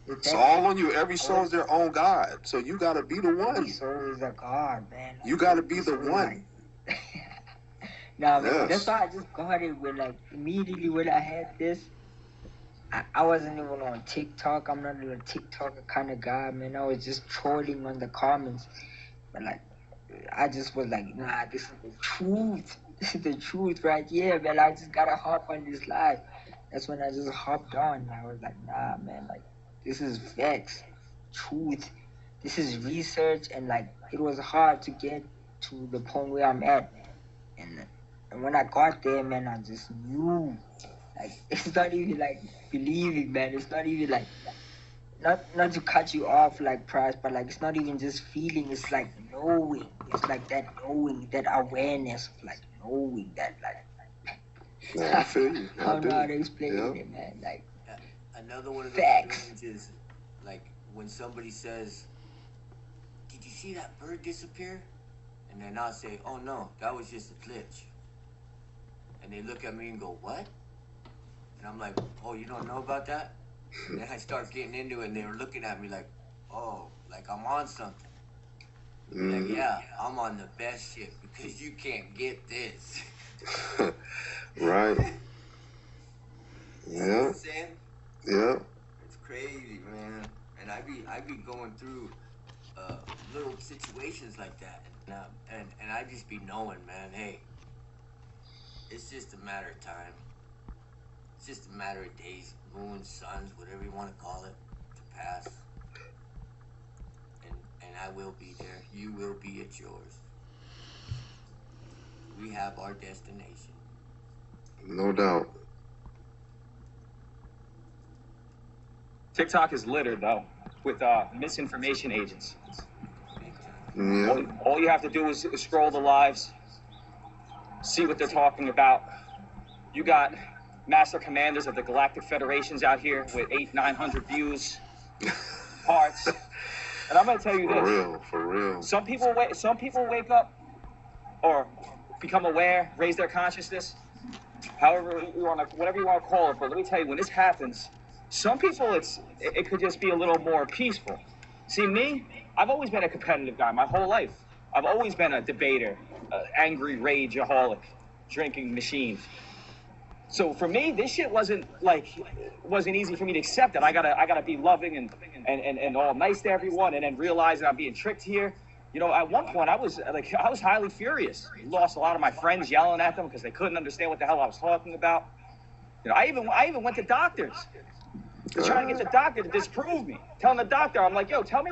It's all on you. Every soul is their own God. So you got to be the one. Every soul is a God, man. You got to be the one. Nah, man, that's why I just got it with, like, immediately when I had this, I wasn't even on TikTok. I'm not even a TikTok kind of guy, man. I was just trolling on the comments. But, like, I just was like, nah, this is the truth. This is the truth right here, man. I just got to hop on this live. That's when I just hopped on. I was like, nah, man, like, this is facts, truth. This is research. And, like, it was hard to get to the point where I'm at. And when I got there, man, I just knew. Like, it's not even like believing, man. It's not even like, not to cut you off, like, Price, but like, it's not even just feeling. It's like knowing. It's like that knowing, that awareness of like knowing that, like. Yeah, I feel you. I don't know how to explain it, man. Like, another one of those things is like when somebody says, "Did you see that bird disappear?" And then I'll say, "Oh no, that was just a glitch." And they look at me and go, "What?" And I'm like, "Oh, you don't know about that?" And then I start getting into it, and they're looking at me like, "Oh, like I'm on something." Like, yeah, I'm on the best shit because you can't get this. Right. You know what I'm saying? Yeah. It's crazy, man. And I be going through little situations like that, and I just be knowing, man, hey, it's just a matter of time. It's just a matter of days, moons, suns, whatever you want to call it, to pass. And I will be there. You will be at yours. We have our destination. No doubt. TikTok is littered, though, with misinformation agents. Yeah. All you have to do is scroll the lives, see what they're talking about. You got master commanders of the Galactic Federations out here with 800-900 views, hearts. And I'm gonna tell you this. For real. Some people wake up or become aware, raise their consciousness, whatever you want to call it. But let me tell you, when this happens, some people it could just be a little more peaceful. See, me, I've always been a competitive guy my whole life. I've always been a debater, angry rageaholic, drinking machine. So for me, this shit wasn't easy for me to accept that I gotta be loving and all nice to everyone, and then realize that I'm being tricked here. You know, at one point I was highly furious. Lost a lot of my friends yelling at them because they couldn't understand what the hell I was talking about. You know, I even went to doctors. Trying to get the doctor to disprove me. Telling the doctor, I'm like, yo, tell me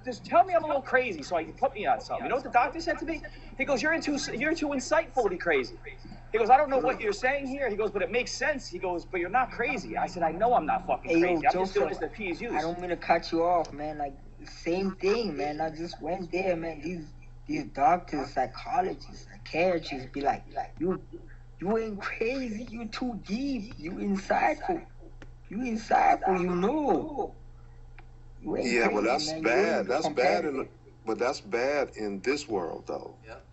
just tell me I'm a little crazy so I can put me on something. You know what the doctor said to me? He goes, you're too insightful to be crazy. He goes, I don't know what you're saying here. He goes, but it makes sense. He goes, but you're not crazy. I said, I know I'm not fucking crazy. I'm just doing this to appease you. I don't mean to cut you off, man. Like, same thing, man. I just went there, man. These doctors, psychologists, psychiatrists be like, you ain't crazy. You too deep. You insightful. You insightful. You know. You ain't Yeah, crazy, well, that's man. bad. That's bad but that's bad in this world, though. Yep.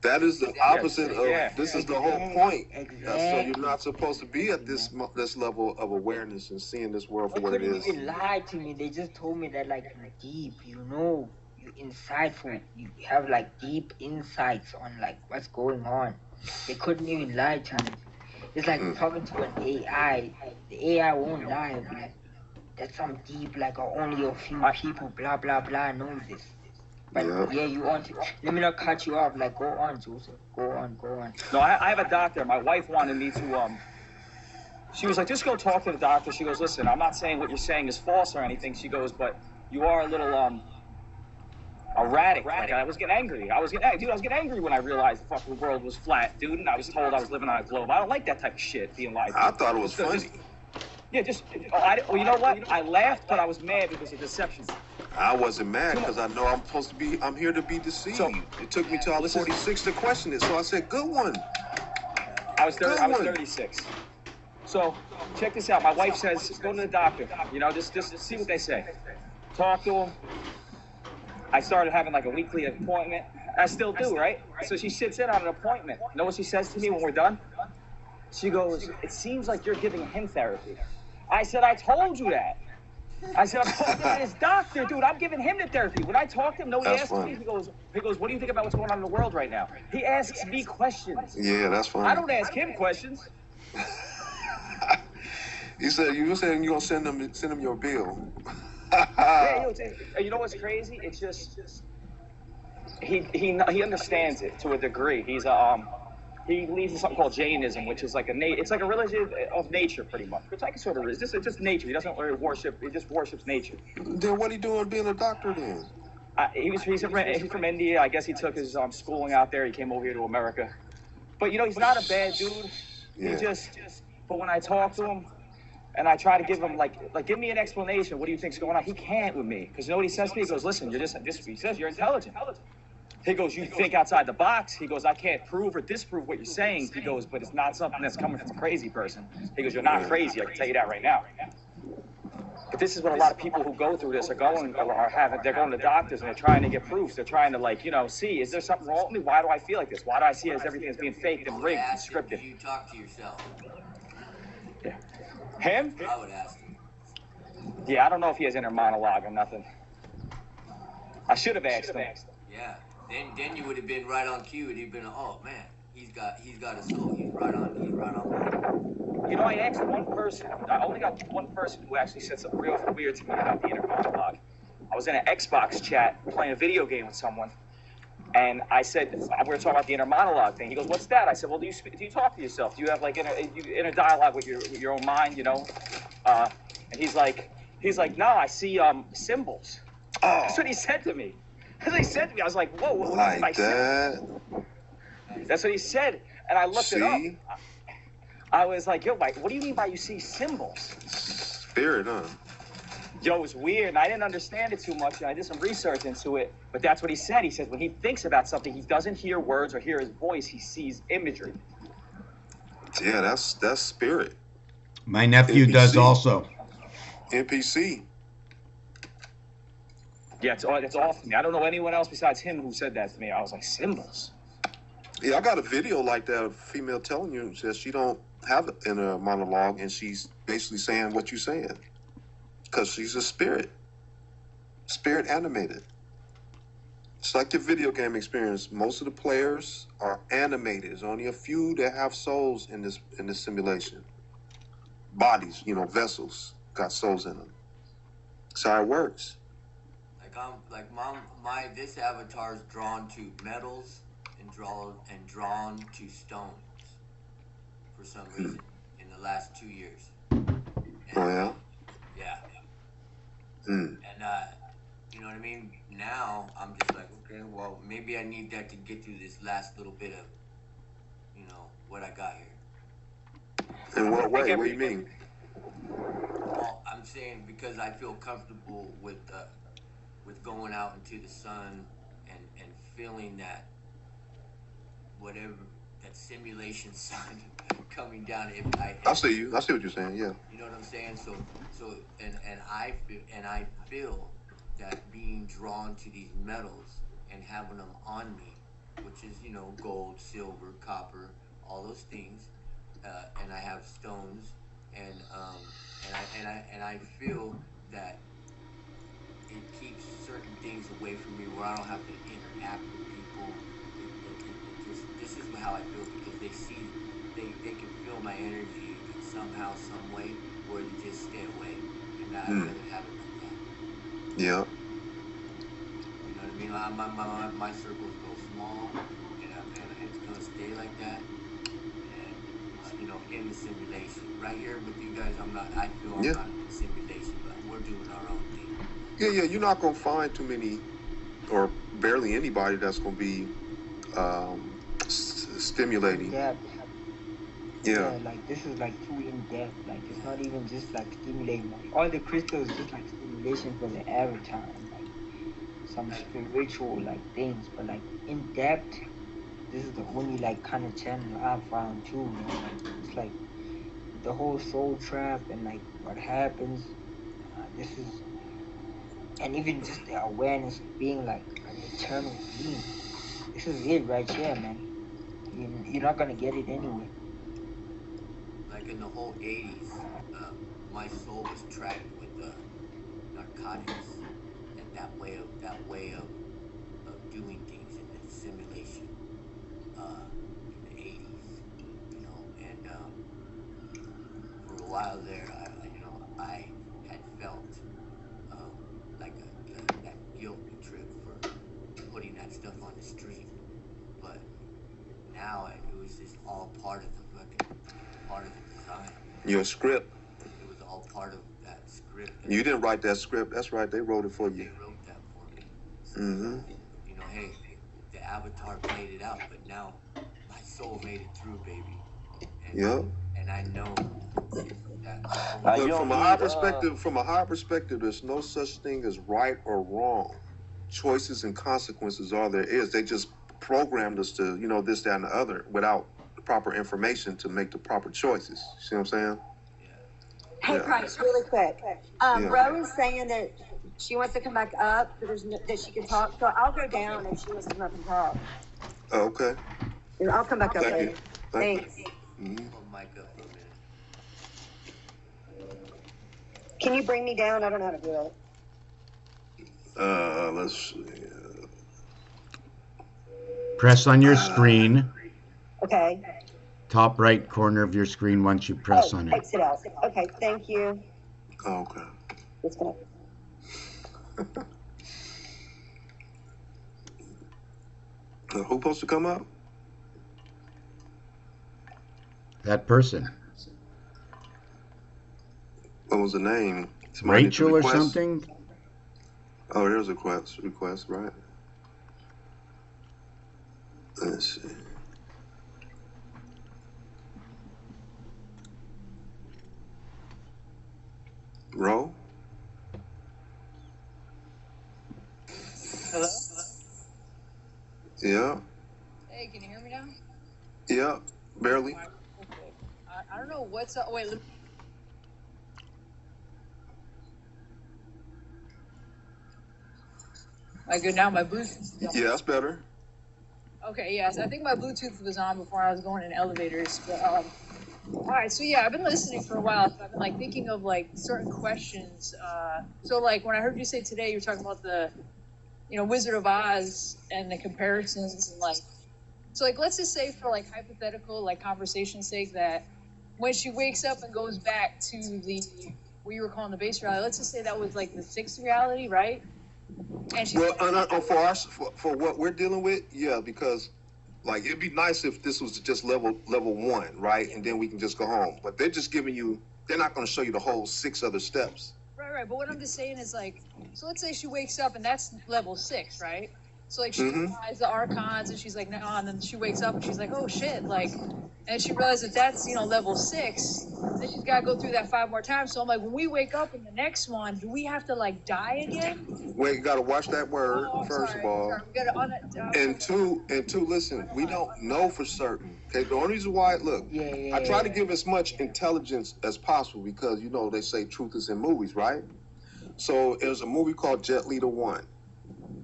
That is the opposite of. This is the whole point. Exactly. So you're not supposed to be at this level of awareness and seeing this world for what it is. They couldn't even lie to me. They just told me that, like, you're deep, you know, you're insightful. You have, like, deep insights on, like, what's going on. They couldn't even lie to me. It's like talking to an AI. The AI won't lie. Like, that's some deep, like, only a few people, blah, blah, blah, know this. But yeah, you want to. Let me not cut you off. Like, go on, Joseph. Go on. No, I have a doctor. My wife wanted me to, she was like, just go talk to the doctor. She goes, listen, I'm not saying what you're saying is false or anything. She goes, but you are a little, erratic. Like, I was getting angry. I was getting angry when I realized the fucking world was flat, dude. And I was told I was living on a globe. I don't like that type of shit being lied to. I thought it was funny. Yeah, just, well, you know what? I laughed, but I was mad because of deception. I wasn't mad because I know I'm here to be deceived. So, it took me till I was 46 to question it, so I said, good one. I was 36. So, check this out. My wife says, go to the doctor. You know, just see what they say. Talk to them. I started having like a weekly appointment. I still do, right? So she sits in on an appointment. You know what she says to me when we're done? She goes, it seems like you're giving him therapy. I said, I told you that. I said, I'm talking to his doctor, dude. I'm giving him the therapy. When I talk to him, he asks me, he goes, what do you think about what's going on in the world right now? He asks me questions. Yeah, that's fine. I don't ask him questions. You said you're gonna send him your bill. Yeah, you know what's crazy? It's just he understands it to a degree. He's he believes in something called Jainism, which is like it's like a religion of nature, pretty much. Which I can sort of it's just nature. He doesn't really worship. He just worships nature. Then what are you doing being a doctor then? He's from India. I guess he took his schooling out there. He came over here to America. But you know, he's not a bad dude. Yeah. But when I talk to him, and I try to give him like give me an explanation. What do you think's going on? He can't with me because you know what he says to me? He goes, listen, he says you're intelligent. He goes, you think outside the box. He goes, I can't prove or disprove what you're saying. He goes, but it's not something that's coming from a crazy person. He goes, you're not crazy. I can tell you that right now. But this is what a lot of people who go through this they're going to doctors and they're trying to get proofs. They're trying to see, is there something wrong with me? Why do I feel like this? Why do I see it as everything is being faked and rigged and scripted? You talk to yourself. Yeah. Him? I would ask him. Yeah, I don't know if he has inner monologue or nothing. I should have asked him. Yeah. Then you would have been right on cue and you'd been, oh man, he's got a soul. He's right on. You know, I asked one person. I only got one person who actually said something real weird to me about the inner monologue. I was in an Xbox chat playing a video game with someone, and I said, we were talking about the inner monologue thing. He goes, what's that? I said, well, do you talk to yourself? Do you have like inner dialogue with your own mind, you know? And he's like, no, I see symbols. Oh. That's what he said to me. That's what he said to me. I was like, whoa, what do you mean by symbols? That's what he said. And I looked it up. I was like, yo, Mike, what do you mean by you see symbols? Spirit, huh? Yo, it was weird, and I didn't understand it too much, and I did some research into it, but that's what he said. He says when he thinks about something, he doesn't hear words or hear his voice, he sees imagery. Yeah, that's spirit. My nephew NPC. Does also. NPC. Yeah, it's off to me. I don't know anyone else besides him who said that to me. I was like, symbols? Yeah, I got a video like that of a female telling you that she don't have it in a monologue, and she's basically saying what you're saying. Because she's a spirit animated. It's like your video game experience. Most of the players are animated. There's only a few that have souls in this simulation. Bodies, vessels got souls in them. That's how it works. This avatar is drawn to metals and drawn to stones for some reason in the last 2 years. Oh yeah. Yeah. Mm. And you know what I mean? Now I'm just like, okay, well, maybe I need that to get through this last little bit of, what I got here. In what way? What do you mean? Well, I'm saying because I feel comfortable with going out into the sun and feeling that whatever that simulation sun coming down. I see you. I see what you're saying. Yeah. You know what I'm saying? So I feel that being drawn to these metals and having them on me, which is gold, silver, copper, all those things, and I have stones, and I feel that it keeps certain things away from me where I don't have to interact with people. This is how I feel because they can feel my energy somehow, some way, where they just stay away, and I'd rather have it like that. Yeah. You know what I mean? My circles go small, and it's gonna stay like that. And in the simulation, right here with you guys, I feel I'm not in the simulation, but we're doing our own thing. Yeah, you're not gonna find too many, or barely anybody that's gonna be stimulating. Yeah. Yeah, like this is like too in depth. Like it's not even just like stimulating. Like, all the crystals just like stimulation for the avatar and like some spiritual like things, but like in depth, this is the only like kind of channel I found too, man. Like it's like the whole soul trap and like what happens. This is, and even just the awareness of being like an eternal being. This is it right here, man. You're not gonna get it anywhere. Like in the whole 80s, my soul was tracked with narcotics and that way of doing things in the simulation in the 80s, you know, and for a while there, I had felt like that guilt trip for putting that stuff on the street, but now it was just all part of the design. Your script. It was all part of that script. You didn't write that script. That's right. They wrote it for you. They wrote that for me. Mm-hmm. You know, hey, the avatar played it out, but now my soul made it through, baby. And, Yep. And I know that. But from a higher perspective, there's no such thing as right or wrong. Choices and consequences are there is. They just programmed us to, you know, this, that, and the other without the proper information to make the proper choices. See what I'm saying? Hey, Price, really quick. Rose is saying that she wants to come back up, but that she can talk. So I'll go down if she wants to come up and talk. Oh, okay. I'll come back up Thank later. you. Thanks. Mm-hmm. Can you bring me down? I don't know how to do it. Let's see. Press on your screen. Okay. Top right corner of your screen once you press on it. Exit out. Okay, thank you. Okay. Disconnect. Who's supposed to come up? That person. What was the name? Somebody Rachel or something? Oh, there's a request, right? Let's see. Ro? Hello? Yeah. Hey, can you hear me now? Yeah, barely. Okay. I don't know what's up. Wait, am I good now? My Bluetooth. Yeah, that's better. Okay, yes. I think my Bluetooth was on before I was going in elevators. But, all right, so yeah, I've been listening for a while. So I've been like thinking of like certain questions. So like when I heard you say today, you were talking about the, you know, Wizard of Oz and the comparisons and like, so like let's just say for like hypothetical like conversation's sake that when she wakes up and goes back to the what you were calling the base reality, let's just say that was like the sixth reality, right? And she's for what we're dealing with, yeah, because like it'd be nice if this was just level one, right? And then we can just go home. But they're just giving you, they're not going to show you the whole 6 other steps. Right. But what I'm just saying is like, so let's say she wakes up and that's level 6, right? So like she applies the archons and she's like, no, and then she wakes up and she's like, oh shit, like, and she realizes that's, you know, level 6. Then she's got to go through that 5 more times. So I'm like, when we wake up in the next one, do we have to like die again? Wait, you got to watch that word first of all. We gotta and two, listen, we don't know for certain. Okay, the only reason why, look, I try to give as much intelligence as possible because you know they say truth is in movies, right? So there's a movie called Jet Li 1,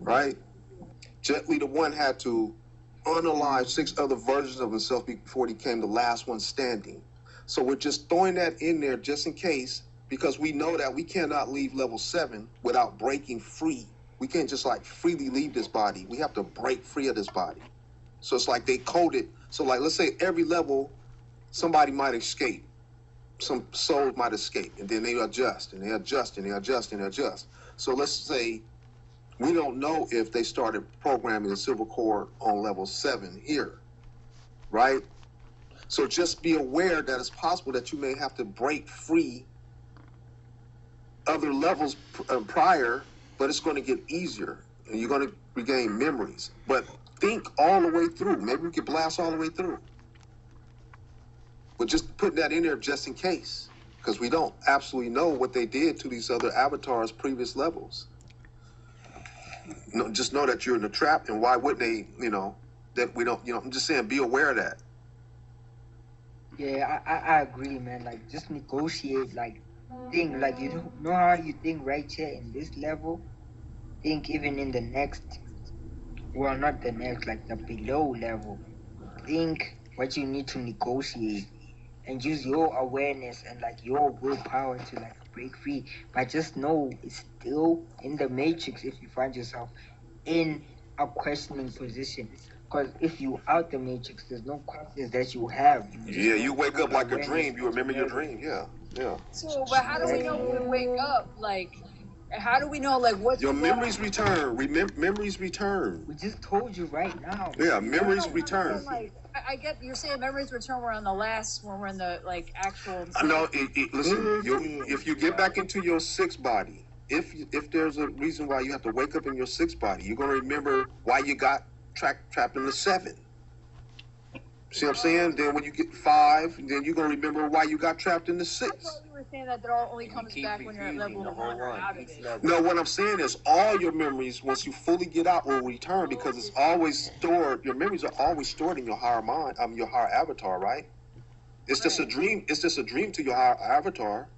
right? Jet Li 1 had to unalive 6 other versions of himself before he became the last one standing. So we're just throwing that in there just in case, because we know that we cannot leave level 7 without breaking free. We can't just like freely leave this body. We have to break free of this body. So it's like they coded. So like, let's say every level, somebody might escape. Some souls might escape, and then they adjust, and they adjust, and they adjust, and they adjust. So let's say we don't know if they started programming the Silver Core on level 7 here, right? So just be aware that it's possible that you may have to break free other levels prior, but it's going to get easier, and you're going to regain memories. But think all the way through. Maybe we could blast all the way through. But just putting that in there just in case, because we don't absolutely know what they did to these other avatars' previous levels. No, just know that you're in the trap, and why would they, that we don't, I'm just saying, be aware of that. Yeah, I agree, man. Like, just negotiate, like, think, like, you don't know how you think right here in this level, think even in the next, well, not the next, like the below level. Think what you need to negotiate and use your awareness and like your willpower to like break free. But just know it's still in the matrix if you find yourself in a questioning position. Because if you out the matrix, there's no questions that you have. You wake up like a dream. You remember your dream. Yeah. So, but how do we know when we wake up? Like, how do we know, like, what's your memories return? Memories return. We just told you right now. Yeah, memories return. Like, I get you're saying memories return. We're on the last when we're in the like actual. No, listen. If you get back into your sixth body, if there's a reason why you have to wake up in your sixth body, you're gonna remember why you got trapped in the 7. See what I'm saying? Then when you get 5, then you're gonna remember why you got trapped in the 6. I thought you were saying that all only comes back when you're at level 1 or out of it. No, what I'm saying is all your memories, once you fully get out, will return because it's always stored. Your memories are always stored in your higher mind, your higher avatar, right? It's just a dream. It's just a dream to your higher avatar.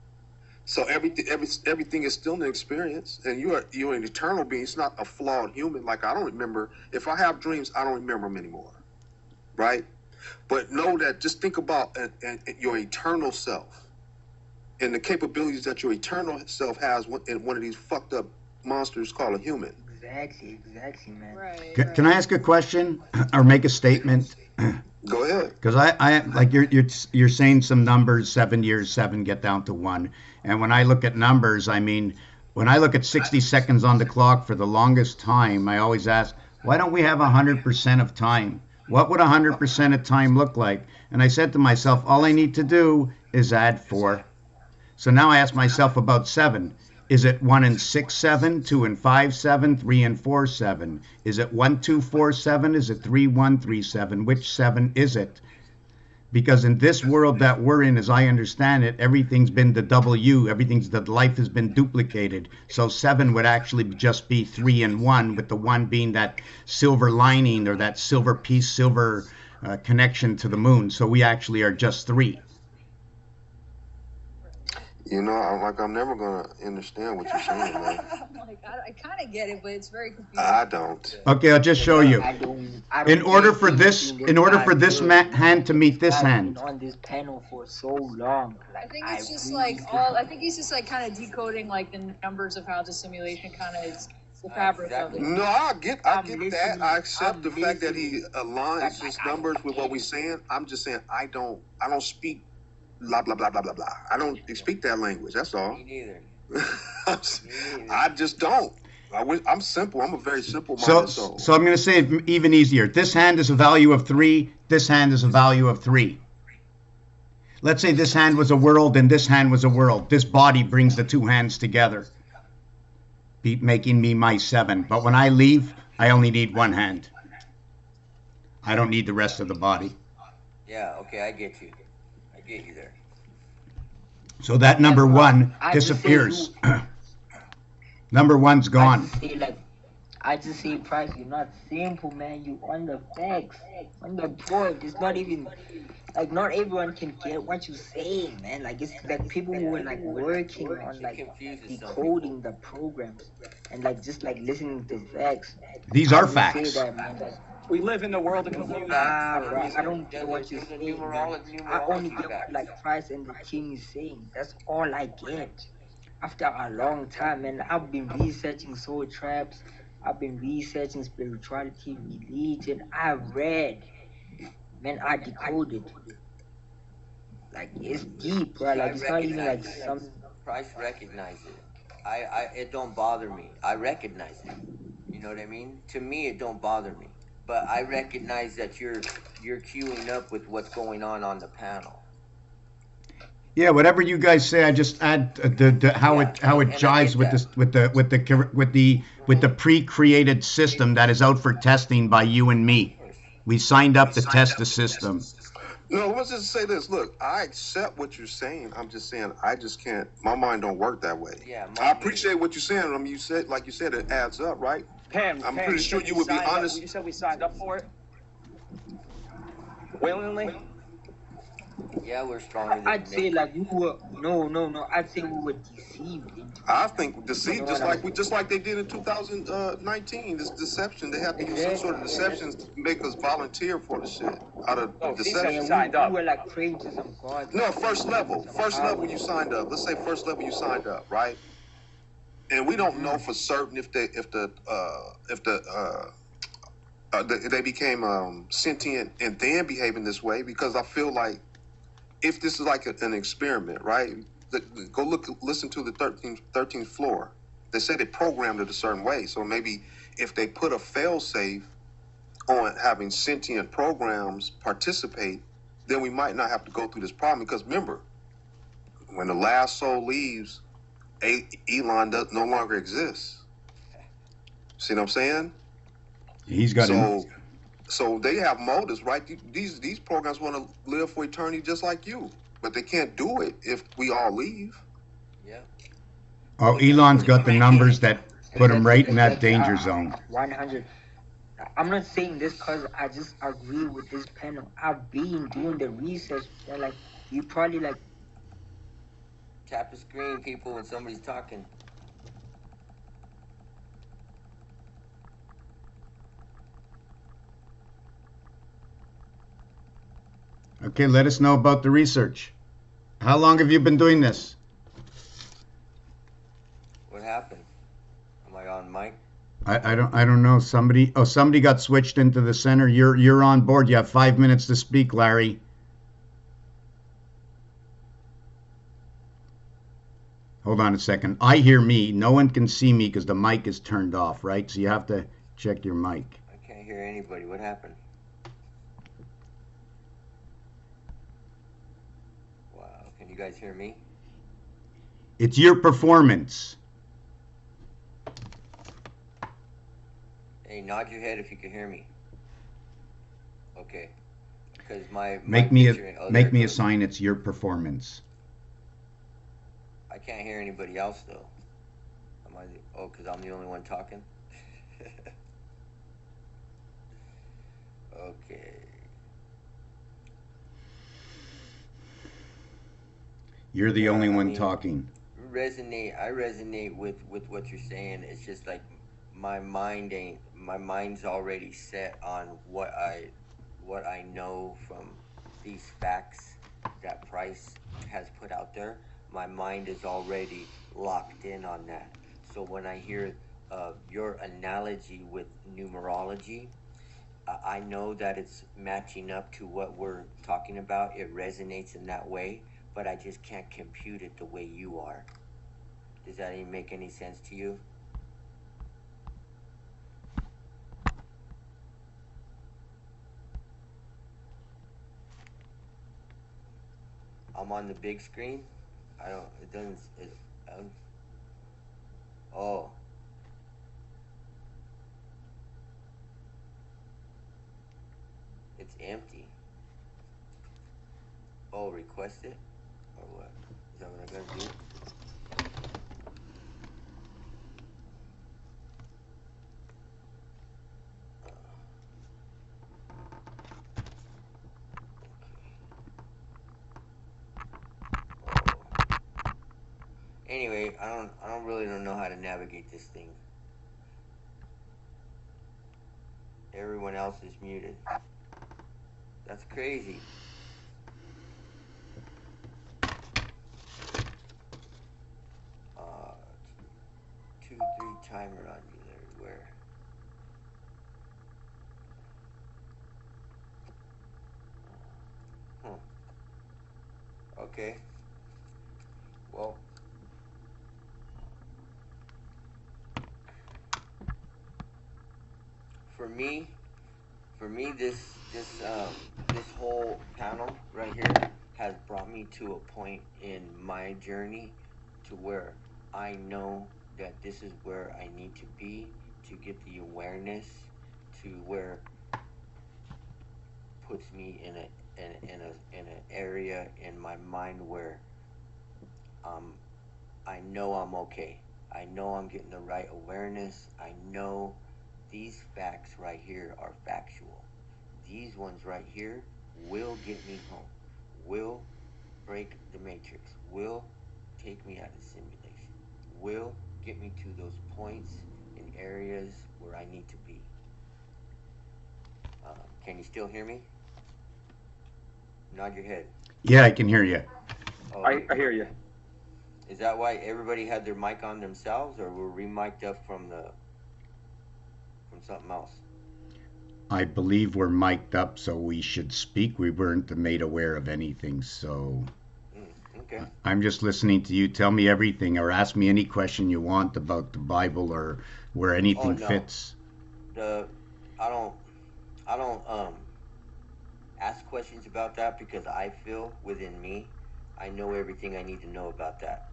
So everything is still an experience, and you're an eternal being. It's not a flawed human. Like, I don't remember. If I have dreams, I don't remember them anymore, right? But know that, just think about your eternal self and the capabilities that your eternal self has in one of these fucked up monsters called a human. Exactly, man. Right. Can I ask a question or make a statement? Go ahead. Because I like you're saying some numbers, 7 years, 7 get down to 1. And when I look at numbers, I mean, when I look at 60 seconds on the clock for the longest time, I always ask, why don't we have 100% of time? What would 100% of time look like? And I said to myself, all I need to do is add 4. So now I ask myself about 7. Is it 1 and 6, 7, 2 and 5, 7, 3 and 4, 7? Is it 1, 2, 4, 7? Is it 3, 1, 3, 7? Which 7 is it? Because in this world that we're in, as I understand it, everything's been the W. The life has been duplicated. So 7 would actually just be 3 and 1, with the 1 being that silver lining or that silver piece, silver connection to the moon. So we actually are just 3. I'm never gonna understand what you're saying, man. I kind of get it, but it's very confusing. I don't. Okay, I'll just show you. I don't in order for this hand to meet this hand. I've been on this panel for so long. I think it's just I think he's just like kind of decoding like the numbers of how the simulation kind of is. The fabric of it. No, I get that. I accept the fact that he aligns his numbers with what we're saying. I'm just saying I don't speak blah blah blah blah blah blah. I don't speak that language. That's all. Me neither. I just don't. I'm simple. I'm a very simple-minded soul. So I'm going to say it even easier. This hand is a value of 3. This hand is a value of 3. Let's say this hand was a world and this hand was a world. This body brings the 2 hands together, making me my 7. But when I leave, I only need 1 hand. I don't need the rest of the body. Yeah, okay, I get you. I get you there. So that number 1 disappears. Number 1's gone. I just say, Price, you're not simple, man. You on the facts, on the point. It's not even like not everyone can get what you're saying, man. Like it's like people who are like working on like decoding the programs and like just like listening to facts. These are facts. That, man, like, we live in the world of confusion. Bro, I don't get what you're saying. I only get what like Price and the king is saying. That's all I get. After a long time, and I've been researching soul traps. I've been researching spirituality, religion. I've read, man. I decoded. Like it's deep, bro. Like it's not even like some. Price recognize it. It don't bother me. I recognize it. You know what I mean? To me, it don't bother me. But I recognize that you're queuing up with what's going on the panel. Yeah, whatever you guys say, I just add how it jives with the pre-created system that is out for testing by you and me. We signed up to test the system. No, let's just say this. Look, I accept what you're saying. I'm just saying I just can't. My mind don't work that way. Yeah, I appreciate what you're saying. I mean, you said, like you said, it adds up, right? Pam, I'm Pam, pretty sure you would be honest. You said we signed up for it willingly. Yeah, we're stronger than I'd say like we were no. I'd say we were deceived into. I think deceived, You know just what I like just like they did in 2019. This deception. They have to use some sort of deceptions to make us volunteer for the shit out of deception. We were like praying to some gods. No, first level you signed up. Let's say first level you signed up, right? And we don't know for certain if they became sentient and then behaving this way, because I feel like if this is like an experiment, right? Go listen to the 13th floor. They said they programmed it a certain way. So maybe if they put a fail-safe on having sentient programs participate, then we might not have to go through this problem. Because remember, when the last soul leaves, Elon no longer exists. See what I'm saying? He's got So they have motives, right? These programs want to live for eternity just like you, but they can't do it if we all leave. Yeah. Oh, Elon's got the numbers that put him right in that danger zone. 100. I'm not saying this because I just agree with this panel. I've been doing the research. They're like, you probably like. Tap the screen, people, when somebody's talking. Okay, let us know about the research. How long have you been doing this? What happened? Am I on mic? I don't know. Somebody got switched into the center. You're on board. You have 5 minutes to speak, Larry. Hold on a second. I hear me. No one can see me because the mic is turned off, right? So you have to check your mic. I can't hear anybody. What happened? Wow. Can you guys hear me? It's your performance. Hey, nod your head if you can hear me. Okay. Because make me a sign. It's your performance. I can't hear anybody else though. Because I'm the only one talking? Okay. You're the only one talking. I resonate with what you're saying. It's just like my mind's already set on what I know from these facts that Price has put out there. My mind is already locked in on that. So when I hear your analogy with numerology, I know that it's matching up to what we're talking about. It resonates in that way, but I just can't compute it the way you are. Does that even make any sense to you? I'm on the big screen. Oh. It's empty. Oh, request it? Or what? Is that what I gotta do? Anyway, I don't really know how to navigate this thing. Everyone else is muted. That's crazy. 2, 3 timer on you there. Where? Okay. Well. For me, this whole panel right here has brought me to a point in my journey to where I know that this is where I need to be to get the awareness to where puts me in an in an area in my mind where I know I'm okay. I know I'm getting the right awareness. I know these facts right here are factual. These ones right here will get me home, will break the matrix, will take me out of simulation, will get me to those points in areas where I need to be. Can you still hear me? Nod your head. Yeah, I can hear you. Oh, I hear you. Is that why everybody had their mic on themselves, or were we mic'd up from something else? I believe we're mic'd up, so we should speak. We weren't made aware of anything, so Okay. I'm just listening to you. Tell me everything, or ask me any question you want about the Bible or where anything fits. I don't ask questions about that because I feel within me, I know everything I need to know about that.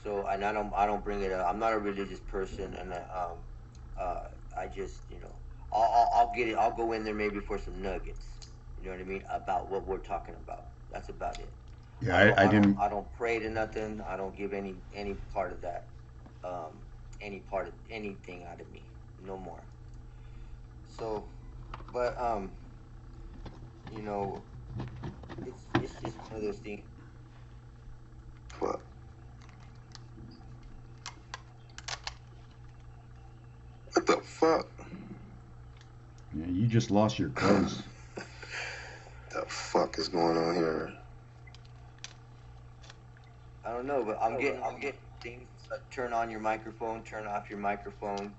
So I don't bring it up. I'm not a religious person, and I just I'll get it. I'll go in there maybe for some nuggets. You know what I mean about what we're talking about. That's about it. Yeah, I didn't. I don't pray to nothing. I don't give any part of that, any part of anything out of me. No more. So, but it's just one of those things. What? What the fuck? Yeah, you just lost your clothes. The fuck is going on here? I don't know, but I'm getting things like turn on your microphone, turn off your microphone,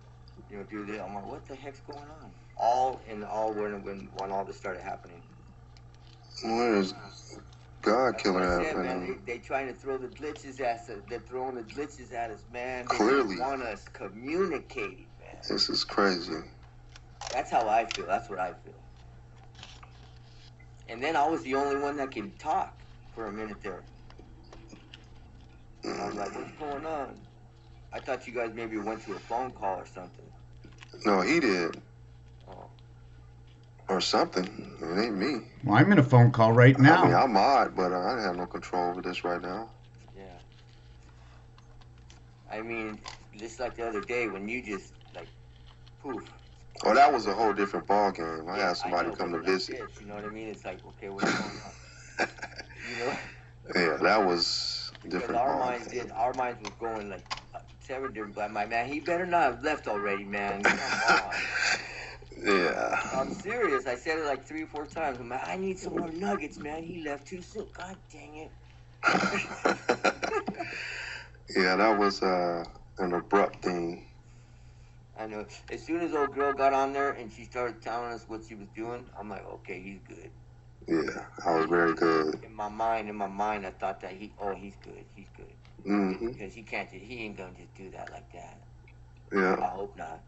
do this. I'm like, what the heck's going on? All when all this started happening. Where's God Killer at right right now? now? They trying to throw the glitches at us. They're throwing the glitches at us, man. They Clearly. want us communicating, man. This is crazy. That's how I feel. That's what I feel. And then I was the only one that can talk for a minute there. And I'm like, what's going on? I thought you guys maybe went to a phone call or something. No, he did. Oh. Or something. It ain't me. Well, I'm in a phone call right now. I mean, I'm odd, but I have no control over this right now. Yeah. I mean, just like the other day when you just, like, poof. Oh, that was a whole different ball game. I had somebody come to visit. This, you know what I mean? It's like, okay, what's going on? Yeah, that was different ball game. Our minds was going like 7 different, but my man, he better not have left already, man. Come on. Yeah. I'm serious. I said it like 3 or 4 times. I'm like, I need some more nuggets, man. He left too soon. God dang it. Yeah, that was an abrupt thing. I know. As soon as old girl got on there and she started telling us what she was doing, I'm like, okay, he's good. Yeah, I was very good. In my mind, I thought that he's good. He's good. Mm-hmm. Because he ain't gonna just do that like that. Yeah. I hope not.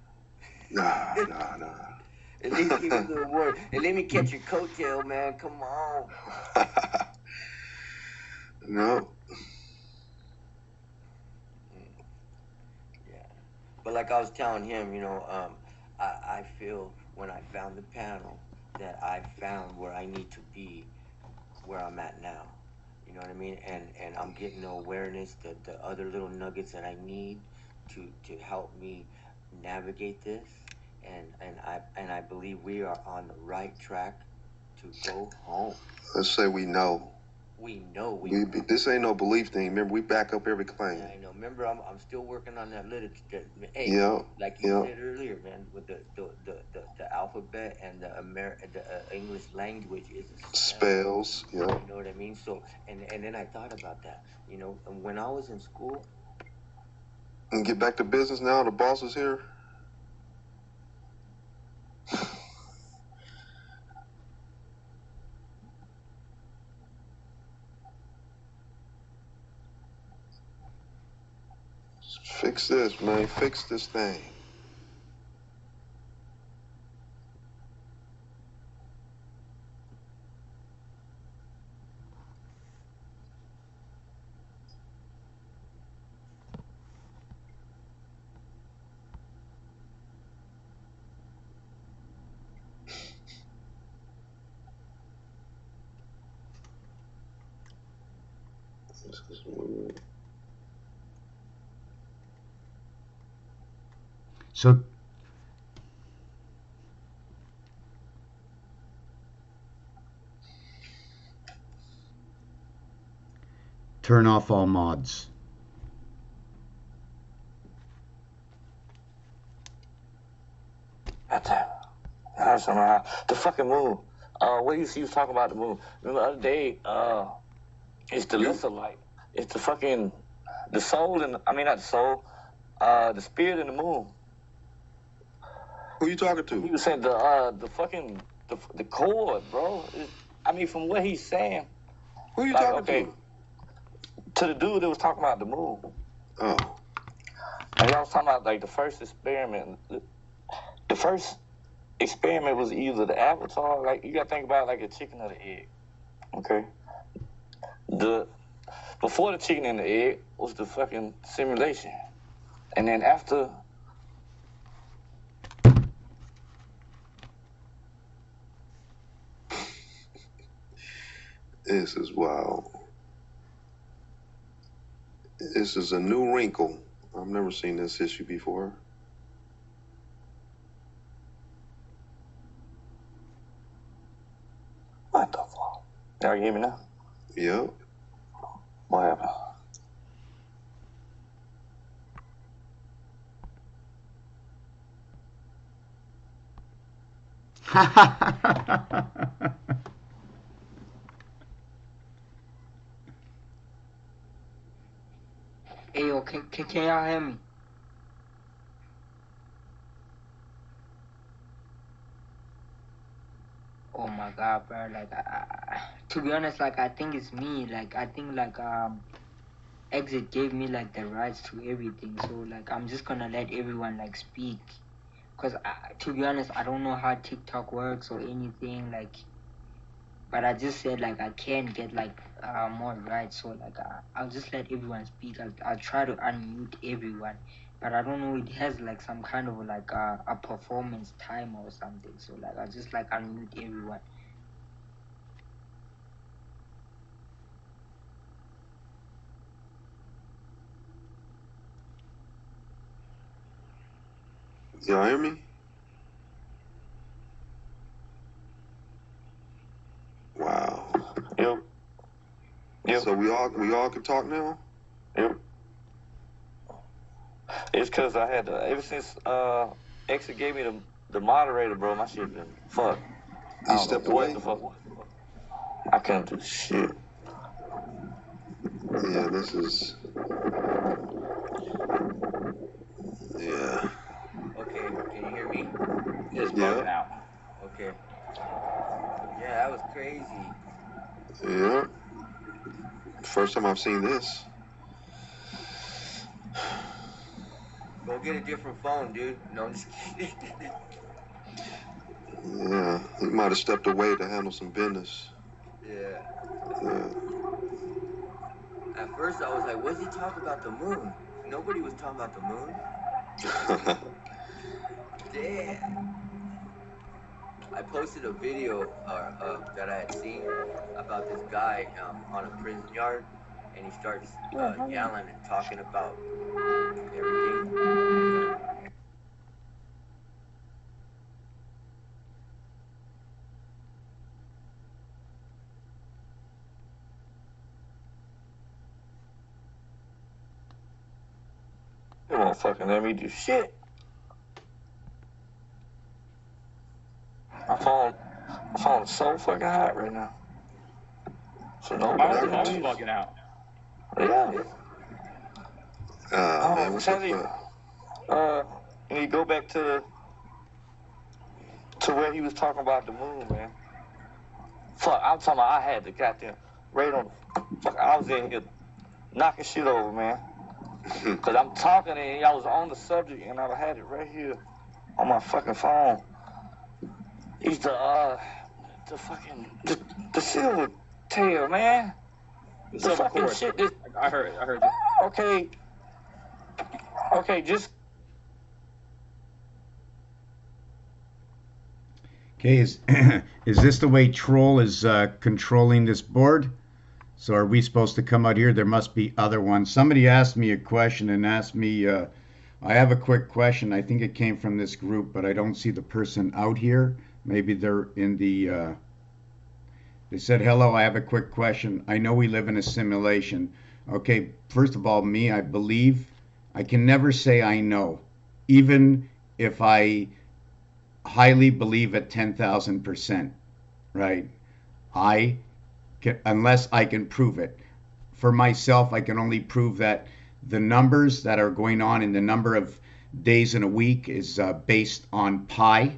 Nah. At least give me a little word. And let me catch your coattail, man. Come on. No. Yeah. But like I was telling him, I feel when I found the panel that I found where I need to be, where I'm at now. You know what I mean? And I'm getting the awareness, the other little nuggets that I need to help me navigate this. And I believe we are on the right track to go home. Let's say we know. We know. This ain't no belief thing. Remember, we back up every claim. Yeah, I know. Remember, I'm still working on that literature. Hey, yeah, like you said earlier, man, with the alphabet and the English language is spells. Yeah. You know what I mean? So, and then I thought about that. When I was in school. And get back to business now. The boss is here. Fix this, man. Fix this thing. So turn off all mods. The fucking moon. What you was talking about the moon? Remember the other day? It's the lesser light. It's the fucking the soul and I mean not the soul. The spirit in the moon. Who you talking to? He was saying the fucking the cord, bro. I mean, from what he's saying. Who you talking to? To the dude that was talking about the moon. Oh. And I was talking about like the first experiment. The first experiment was either the avatar, like you gotta think about it like a chicken or the egg. Okay. Before the chicken and the egg was the fucking simulation. And then after this is wild. This is a new wrinkle. I've never seen this issue before. What the fuck? Y'all hear me now? Yep. What happened? Hey, yo, can y'all hear me? Oh my God, bro. Like, to be honest, like, I think it's me. Like, I think, like, Exit gave me, like, the rights to everything. So, like, I'm just gonna let everyone, like, speak. Because, to be honest, I don't know how TikTok works or anything, like, but I just said, like, I can get, like, more rights. So, like, I'll just let everyone speak. I'll try to unmute everyone. But I don't know, it has, like, some kind of, like, a performance time or something. So, like, I'll just, like, unmute everyone. Y'all hear me? Wow. Yep. So we all can talk now? Yep. It's because I had to, ever since Exit gave me the moderator, bro, my shit been fucked. You stepped away? What the fuck? I couldn't do shit. Yeah, this is... Yeah. Okay, can you hear me? It's bugging out. Okay. Yeah, that was crazy. Yeah. First time I've seen this. Go get a different phone, dude. No, I'm just kidding. Yeah, he might have stepped away to handle some business. Yeah. Yeah. At first, I was like, what's he talking about the moon? Nobody was talking about the moon. Damn. I posted a video that I had seen about this guy on a prison yard, and he starts yelling and talking about everything. They won't fucking let me do shit. My phone is so fucking hot right now. So nobody I'm bugging out. Yeah. Man, what's up? And you go back to where he was talking about the moon, man. Fuck, I'm talking about I had the goddamn right on. Fuck, I was in here knocking shit over, man. Cause I'm talking and I was on the subject and I had it right here on my fucking phone. He's the fucking the silver tail, man. The fucking shit. I heard you. Okay, just. Okay, is this the way Troll is controlling this board? So are we supposed to come out here? There must be other ones. Somebody asked me a question and asked me, I have a quick question. I think it came from this group, but I don't see the person out here. Maybe they're in the, they said, hello, I have a quick question. I know we live in a simulation. Okay, first of all, me, I believe, I can never say I know, even if I highly believe at 10,000%, right? Unless I can prove it. For myself, I can only prove that the numbers that are going on in the number of days in a week is based on pi,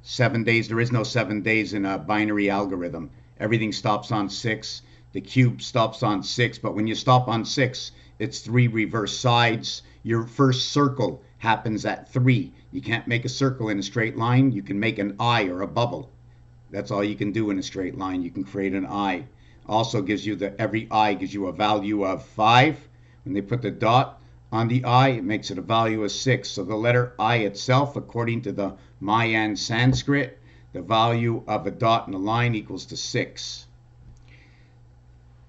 7 days. There is no 7 days in a binary algorithm. Everything stops on 6. The cube stops on 6, but when you stop on 6, it's 3 reverse sides. Your first circle happens at 3. You can't make a circle in a straight line. You can make an eye or a bubble. That's all you can do in a straight line. You can create an eye. Also gives you every eye gives you a value of 5. When they put the dot on the eye, it makes it a value of 6. So the letter I itself, according to the Mayan Sanskrit, the value of a dot in a line equals to 6.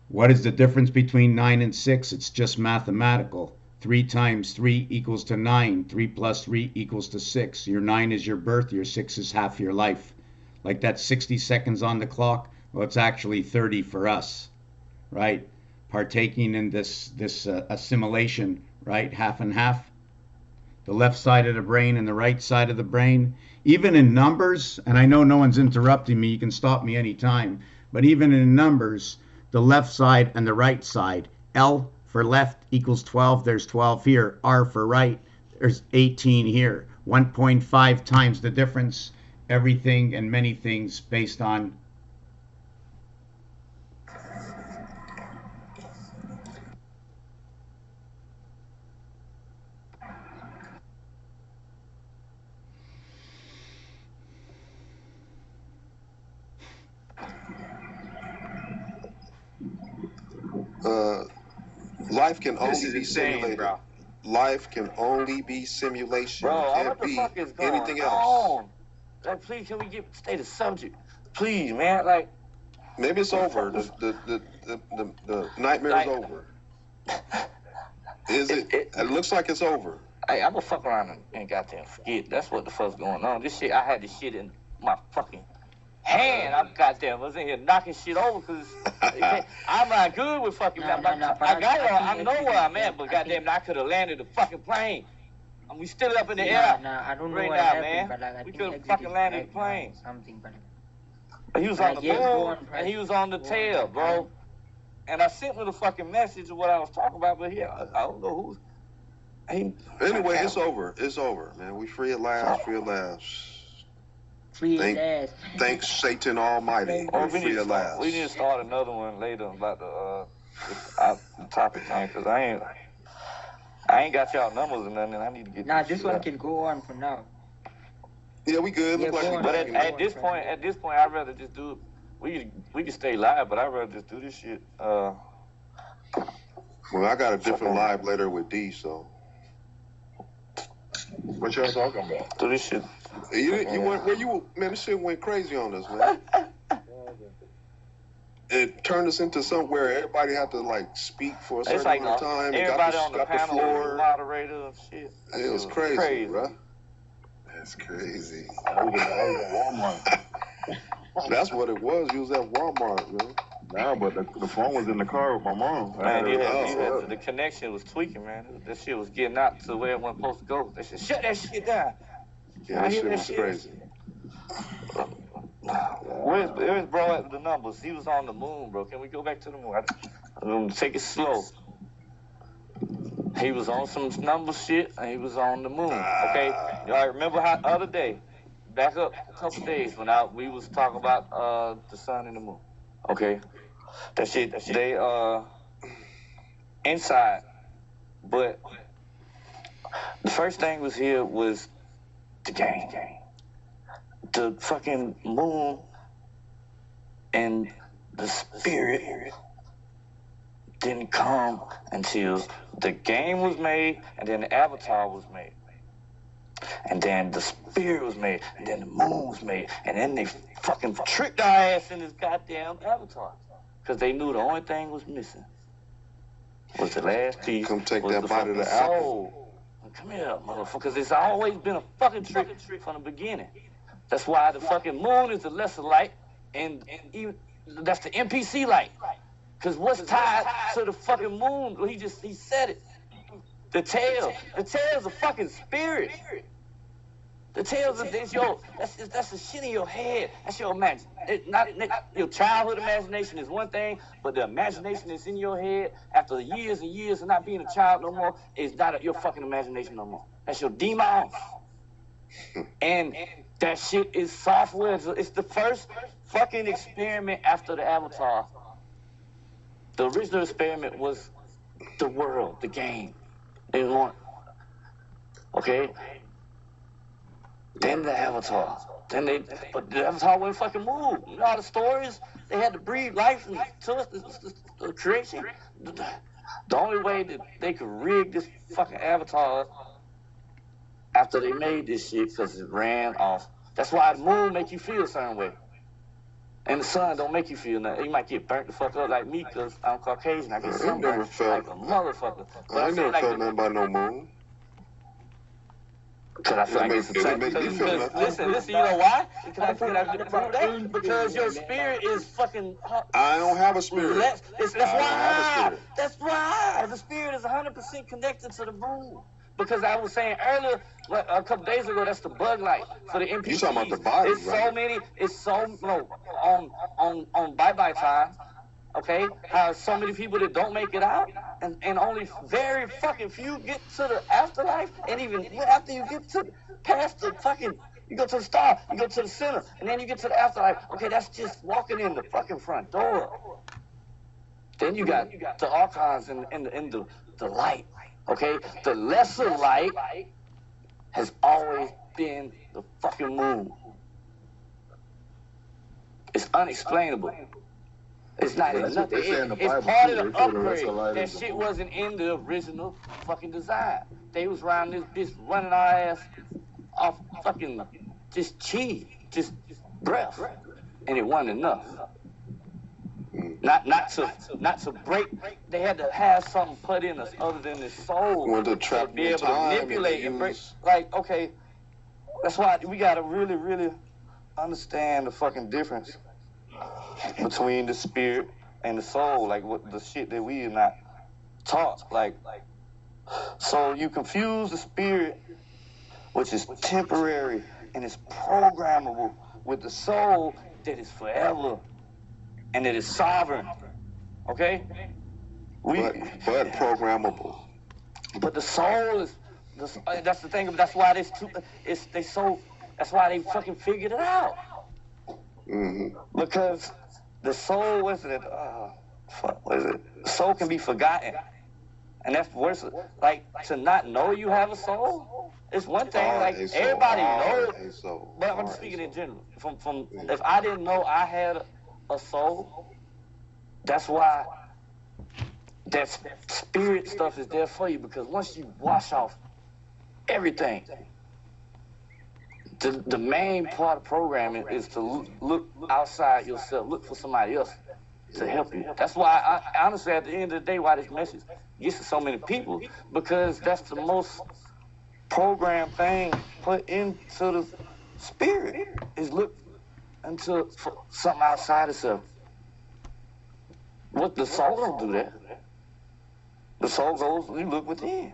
What is the difference between 9 and 6? It's just mathematical. 3 times 3 equals to 9. 3 plus 3 equals to 6. Your 9 is your birth. Your 6 is half your life. Like that 60 seconds on the clock, well, it's actually 30 for us, right? Partaking in this assimilation, right? Half and half. The left side of the brain and the right side of the brain. Even in numbers, and I know no one's interrupting me, you can stop me anytime, but even in numbers, the left side and the right side, L for left equals 12, there's 12 here. R for right, there's 18 here. 1.5 times the difference. Everything and many things based on life can only be insane, simulated. bro. Life can only be simulation. Bro, It what can't the be fuck is going anything else. on? Like, please, can we stay the subject? Please, man. Like, maybe it's over. The nightmare's over. Is it? It looks like it's over. hey, I'm gonna fuck around and goddamn forget. That's what the fuck's going on. This shit, I had this shit in my fucking hand. I goddamn was in here knocking shit over because I'm not good with fucking. I know where I'm at, but goddamn, I could have landed the fucking plane. And we still up in the air. I don't know right what now, happened, man. but like, I We think could have exit fucking is landed the back plane. Something, but And he was on the yes, go moon, on, and he was on the tail, bro. And I sent him the fucking message of what I was talking about, but here, I don't know who's. Anyway, it's over. It's over, man. We free at last. Free at last. Free at last. Thanks, Satan Almighty. Or We're free at last. we need to start another one later about the topic thing, because I ain't got y'all numbers or nothing. I need to get. Nah, this one can go on for now. Yeah, we good. Yeah, Look like But at this point, I'd rather just do it. We can stay live, but I'd rather just do this shit. Well, I got a different live later with D, so. What y'all talking about? Do this shit. You went where you, man, this shit went crazy on us, man. It turned us into somewhere everybody had to like speak for a certain amount of time. Everybody on the got panel, the floor. moderator and shit. It was crazy, bro. That's crazy. That's what it was. You was at Walmart, man. Nah, but the phone was in the car with my mom. Man, the connection was tweaking, man. That shit was getting out to where it wasn't supposed to go. They said, shut that shit down. Yeah, that shit was crazy. Where's bro at the numbers? He was on the moon, bro. Can we go back to the moon? I'm gonna take it slow. He was on some number shit, and he was on the moon. Okay, y'all remember how the other day, back up a couple days when we was talking about the sun and the moon. Okay, that shit they inside, but the first thing was here was the game. The fucking moon and the spirit didn't come until the game was made, and then the avatar was made, and then the spirit was made, and then the moon was made, and then they fucking tricked our ass in this goddamn avatar. because they knew the only thing was missing was the last piece. Come take was that the bite of fucking the apple. soul. Come here, motherfuckers. It's always been a fucking trick from the beginning. That's why the fucking moon is the lesser light, and even that's the NPC light. Cause what's tied to the fucking moon? He said it. The tail. The tail's a fucking spirit. The tail's that's the shit in your head. That's your imagination. Your childhood imagination is one thing, but the imagination that's in your head after years and years of not being a child no more is not your fucking imagination no more. That's your demons. And that shit is software. It's the first fucking experiment after the Avatar. The original experiment was the world, the game. They want. Okay? Then the Avatar. But the Avatar wouldn't fucking move. You know all the stories? They had to breathe life into us, the creation. The only way that they could rig this fucking Avatar after they made this shit, because it ran off. That's why the moon make you feel a certain way. And the sun don't make you feel nothing. You might get burnt the fuck up like me, because I'm Caucasian. I get sunburned like a motherfucker. But I ain't never felt nothing about no moon. Because I feel like it's a listen, you know why? Because your spirit is fucking. I don't have a spirit. That's why. That's why. The spirit is 100% connected to the moon. Because I was saying earlier, a couple days ago, that's the bug light for the NPCs. You talking about the body, on bye-bye time, okay? How so many people that don't make it out, and only very fucking few get to the afterlife, and even after you get to past the fucking, you go to the star, you go to the center, and then you get to the afterlife. Okay, that's just walking in the fucking front door. Then you got the archons and the light. Okay, the lesser light has always been the fucking moon. It's unexplainable. It's not nothing. It's part of the upgrade. That shit wasn't in the original fucking design. They was around this bitch running our ass off fucking just chi, just breath, and it wasn't enough. Not to break. They had to have something put in us other than the soul to be able to manipulate and break. Like, okay, that's why we gotta really, really understand the fucking difference between the spirit and the soul. Like what the shit that we are not taught. Like, so you confuse the spirit, which is temporary and is programmable, with the soul that is forever. And it is sovereign, okay? But programmable. But the soul is, that's the thing. That's why that's why they fucking figured it out. Mm-hmm. Because the soul, what is it? The soul can be forgotten, and that's worse. Like to not know you have a soul. It's one thing. Like everybody knows, but I'm speaking in general. From if I didn't know I had a soul, that's why that spirit stuff is there for you, because once you wash off everything, the main part of programming is to look outside yourself, look for somebody else to help you. That's why I honestly, at the end of the day, why this message gets to so many people, because that's the most programmed thing put into the spirit, is look until something outside itself. What the soul don't do that. The soul goes, you look within.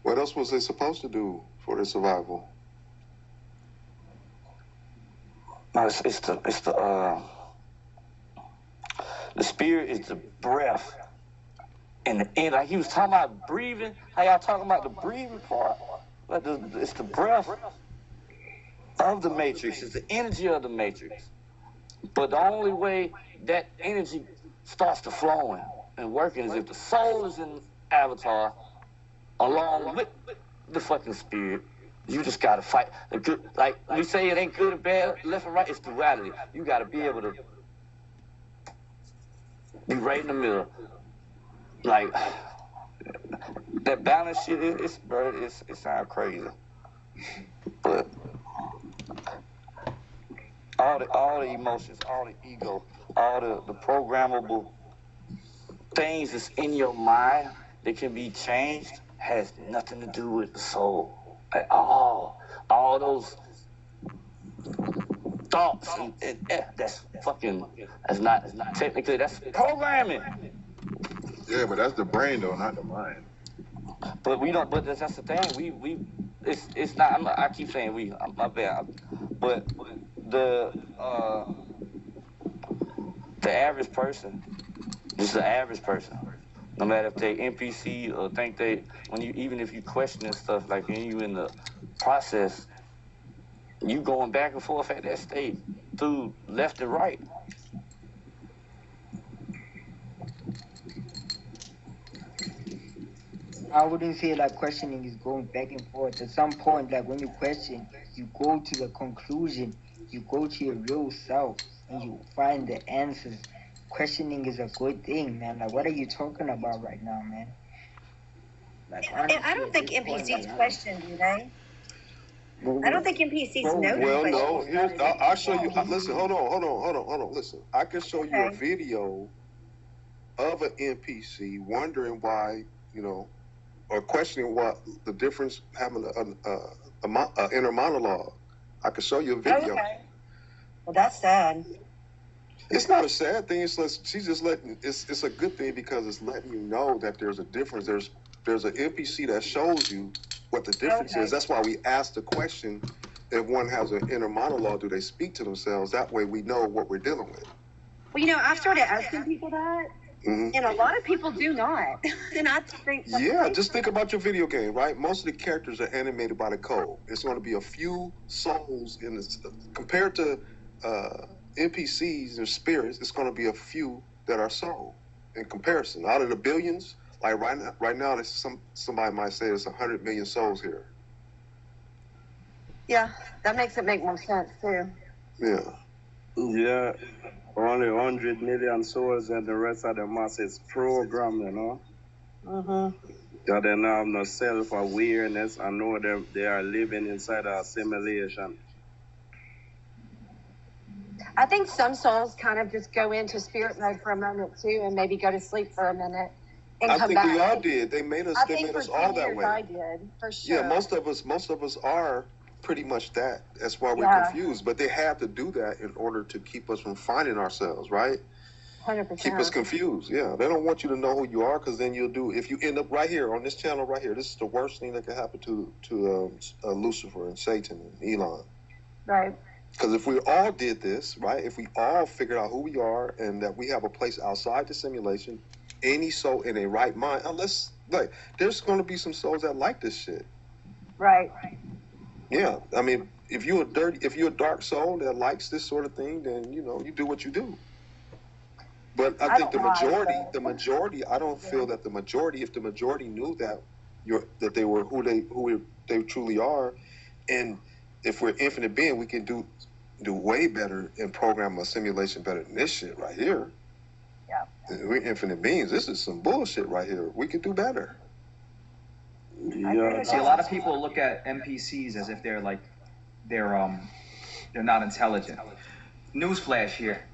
What else was they supposed to do for their survival? No, the spirit is the breath. And the end, like he was talking about breathing, how y'all talking about the breathing part? Like it's the breath of the matrix, it's the energy of the matrix. But the only way that energy starts to flowing and working is if the soul is in Avatar along with the fucking spirit. You just gotta fight. Like we say, it ain't good or bad, left and right. It's duality. You gotta be able to be right in the middle. Like that balance shit. It sounds crazy, but all the emotions, all the ego, all the programmable things that's in your mind that can be changed has nothing to do with the soul at all. All those thoughts and that's not technically, that's programming. Yeah, but that's the brain though, not the mind. But we don't. But that's the thing. It's not. I keep saying we. My bad. But the average person, just the average person, no matter if they NPC or think they, even if you questioning stuff like when you in the process, you going back and forth at that state through left and right. I wouldn't say like questioning is going back and forth. At some point, like when you question, you go to the conclusion, you go to your real self, and you find the answers. Questioning is a good thing, man. Like, what are you talking about right now, man? Like, honestly, I don't think NPCs question, do they? I don't think NPCs know. Well, no. I'll show you. Listen, hold on. Listen, I can show you a video of an NPC wondering why, or questioning what the difference having a inner monologue. I can show you a video. Okay. Well, that's sad. It's not a sad thing. She's just letting. It's a good thing because it's letting you know that there's a difference. There's an NPC that shows you what the difference is. That's why we ask the question: if one has an inner monologue, do they speak to themselves? That way, we know what we're dealing with. Well, I've started asking people that. Mm-hmm. And a lot of people do not. And I think just think about your video game, right? Most of the characters are animated by the code. It's going to be a few souls in this compared to NPCs or spirits. It's going to be a few that are soul in comparison. Out of the billions, like right now, there's somebody might say there's 100 million souls here. Yeah, that makes it make more sense too. Yeah. Yeah. Only 100 million souls and the rest of the mass is programmed, Mm-hmm. That they now have no self-awareness and know they are living inside a simulation. I think some souls kind of just go into spirit mode for a moment too and maybe go to sleep for a minute and come back. I think we all did. They made us all that way. I did, for sure. Yeah, most of us are pretty much that. That's why we're confused. But they had to do that in order to keep us from finding ourselves, right? 100%. Keep us confused. Yeah, they don't want you to know who you are because then you'll do. If you end up right here on this channel right here, this is the worst thing that can happen to Lucifer and Satan and Elon. Right. Because if we all did this, right? If we all figured out who we are and that we have a place outside the simulation, any soul in a right mind, unless there's going to be some souls that like this shit. Right. Yeah, I mean, if you're a dark soul that likes this sort of thing, then you do what you do. But I think the majority, I don't feel that the majority, if the majority knew that they were who they truly are, and if we're infinite being, we can do way better and program a simulation better than this shit right here. Yeah. We're infinite beings. This is some bullshit right here. We could do better. Yeah. See, a lot of people look at NPCs as if they're not intelligent. Newsflash here.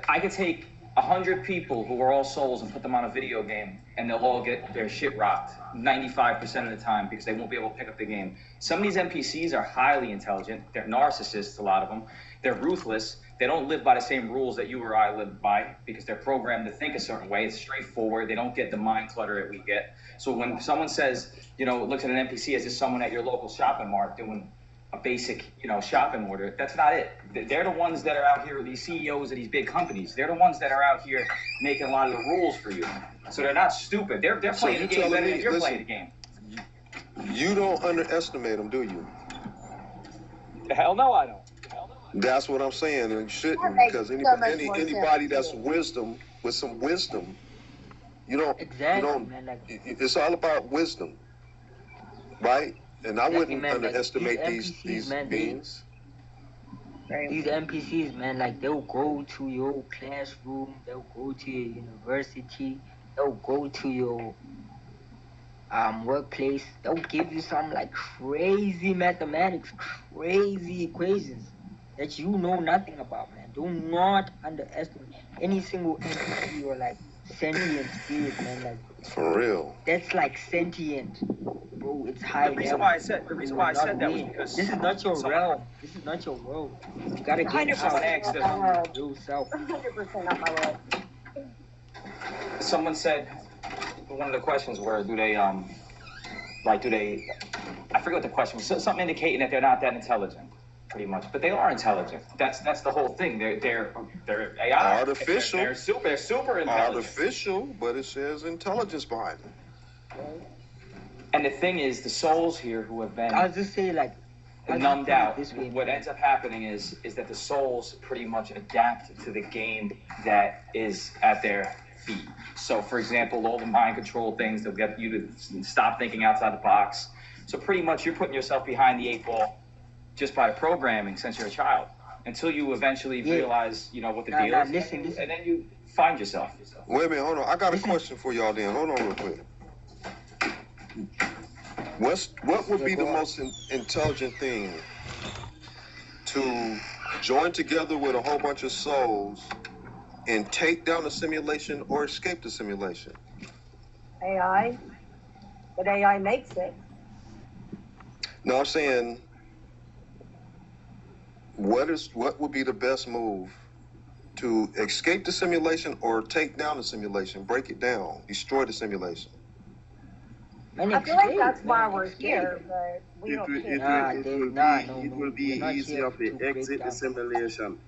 I could take 100 people who are all souls and put them on a video game, and they'll all get their shit rocked 95% of the time because they won't be able to pick up the game. Some of these NPCs are highly intelligent. They're narcissists, a lot of them. They're ruthless. They don't live by the same rules that you or I live by because they're programmed to think a certain way. It's straightforward. They don't get the mind clutter that we get. So when someone says, looks at an NPC as just someone at your local shopping mart doing a basic, shopping order, that's not it. They're the ones that are out here, these CEOs of these big companies. They're the ones that are out here making a lot of the rules for you. So they're not stupid. They're playing the game better than you're playing the game. You don't underestimate them, do you? Hell no, I don't. That's what I'm saying, and you shouldn't, because anybody that's with some wisdom, it's all about wisdom, right? And I wouldn't underestimate these beings. These NPCs, man, they'll go to your classroom, they'll go to your university, they'll go to your workplace, they'll give you some crazy mathematics, crazy equations. that you know nothing about, man. Do not underestimate any single entity or like sentient spirit, man. Like For real. that's like sentient, bro. It's high The reason level. why I said that was Win. because This is not your realm. This is not your world. You gotta get 100% out not my world. your self. 100% not my world. someone said one of the questions were do they I forget what the question was. Something indicating that they're not that intelligent, pretty much. But they are intelligent. That's the whole thing. They're AI. Artificial. They're super intelligent. Artificial, but it says intelligence behind it. And the thing is, the souls here who have been I'll just say like numbed out. What ends up happening is that the souls pretty much adapt to the game that is at their feet. So, for example, all the mind control things that get you to stop thinking outside the box. So pretty much you're putting yourself behind the 8 ball just by the programming since you're a child until you eventually realize, what the deal is. Listen. And then you find yourself. Wait a minute, hold on. I got a question for y'all then. Hold on real quick. What would be the most intelligent thing to join together with a whole bunch of souls and take down the simulation or escape the simulation? AI, but AI makes it. No, I'm saying, what would be the best move to escape the simulation or take down the simulation, break it down, destroy the simulation? I feel like that's why we're here, but we don't care. It will be easier to exit the simulation.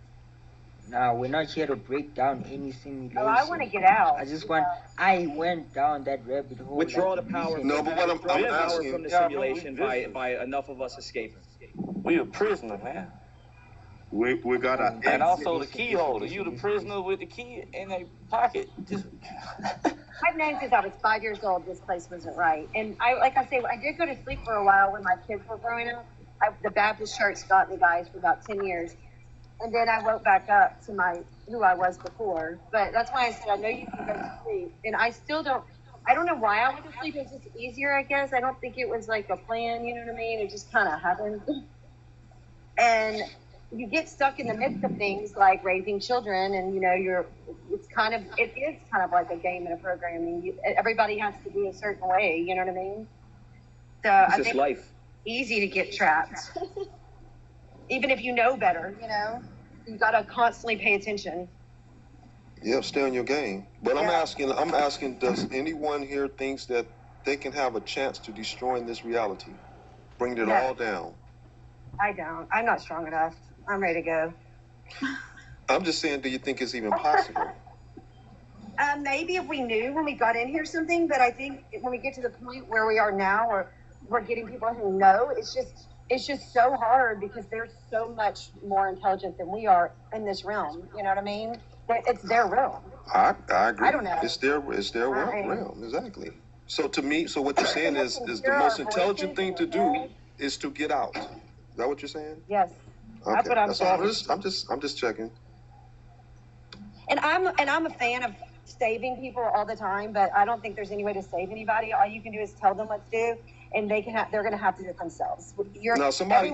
No, we're not here to break down any simulation. Oh, I want to get out. I went down that rabbit hole. Withdraw the power. No, but what I'm asking from the simulation by enough of us escaping. We a prisoner, man. We gotta. And also the key holder. You the prisoner with the key in their pocket. Just. I've known since I was 5 years old this place wasn't right. And I did go to sleep for a while when my kids were growing up. The Baptist church got me, guys, for about 10 years. And then I woke back up to who I was before. But that's why I said, I know you can go to sleep. And I don't know why I went to sleep. It was just easier, I guess. I don't think it was like a plan, you know what I mean? It just kind of happened. And you get stuck in the midst of things like raising children, and it is kind of like a game and a programming. Everybody has to be a certain way, you know what I mean? So I think life. It's easy to get trapped, even if you know better. You got to constantly pay attention. Yeah, stay on your game. But I'm asking, does anyone here thinks that they can have a chance to destroying this reality, bring it all down? I don't. I'm not strong enough. I'm ready to go. I'm just saying, do you think it's even possible? Maybe if we knew when we got in here something, but I think when we get to the point where we are now, or we're getting people who know, it's just so hard because they're so much more intelligent than we are in this realm. You know what I mean? It's their realm. I agree. I don't know. It's their realm, exactly. So to me, what you're saying is the most intelligent thing to do is to get out. Is that what you're saying? Yes. Okay. That's what I'm saying. I'm just checking. And I'm a fan of saving people all the time, but I don't think there's any way to save anybody. All you can do is tell them what to do, and they're going to have to do it themselves. Somebody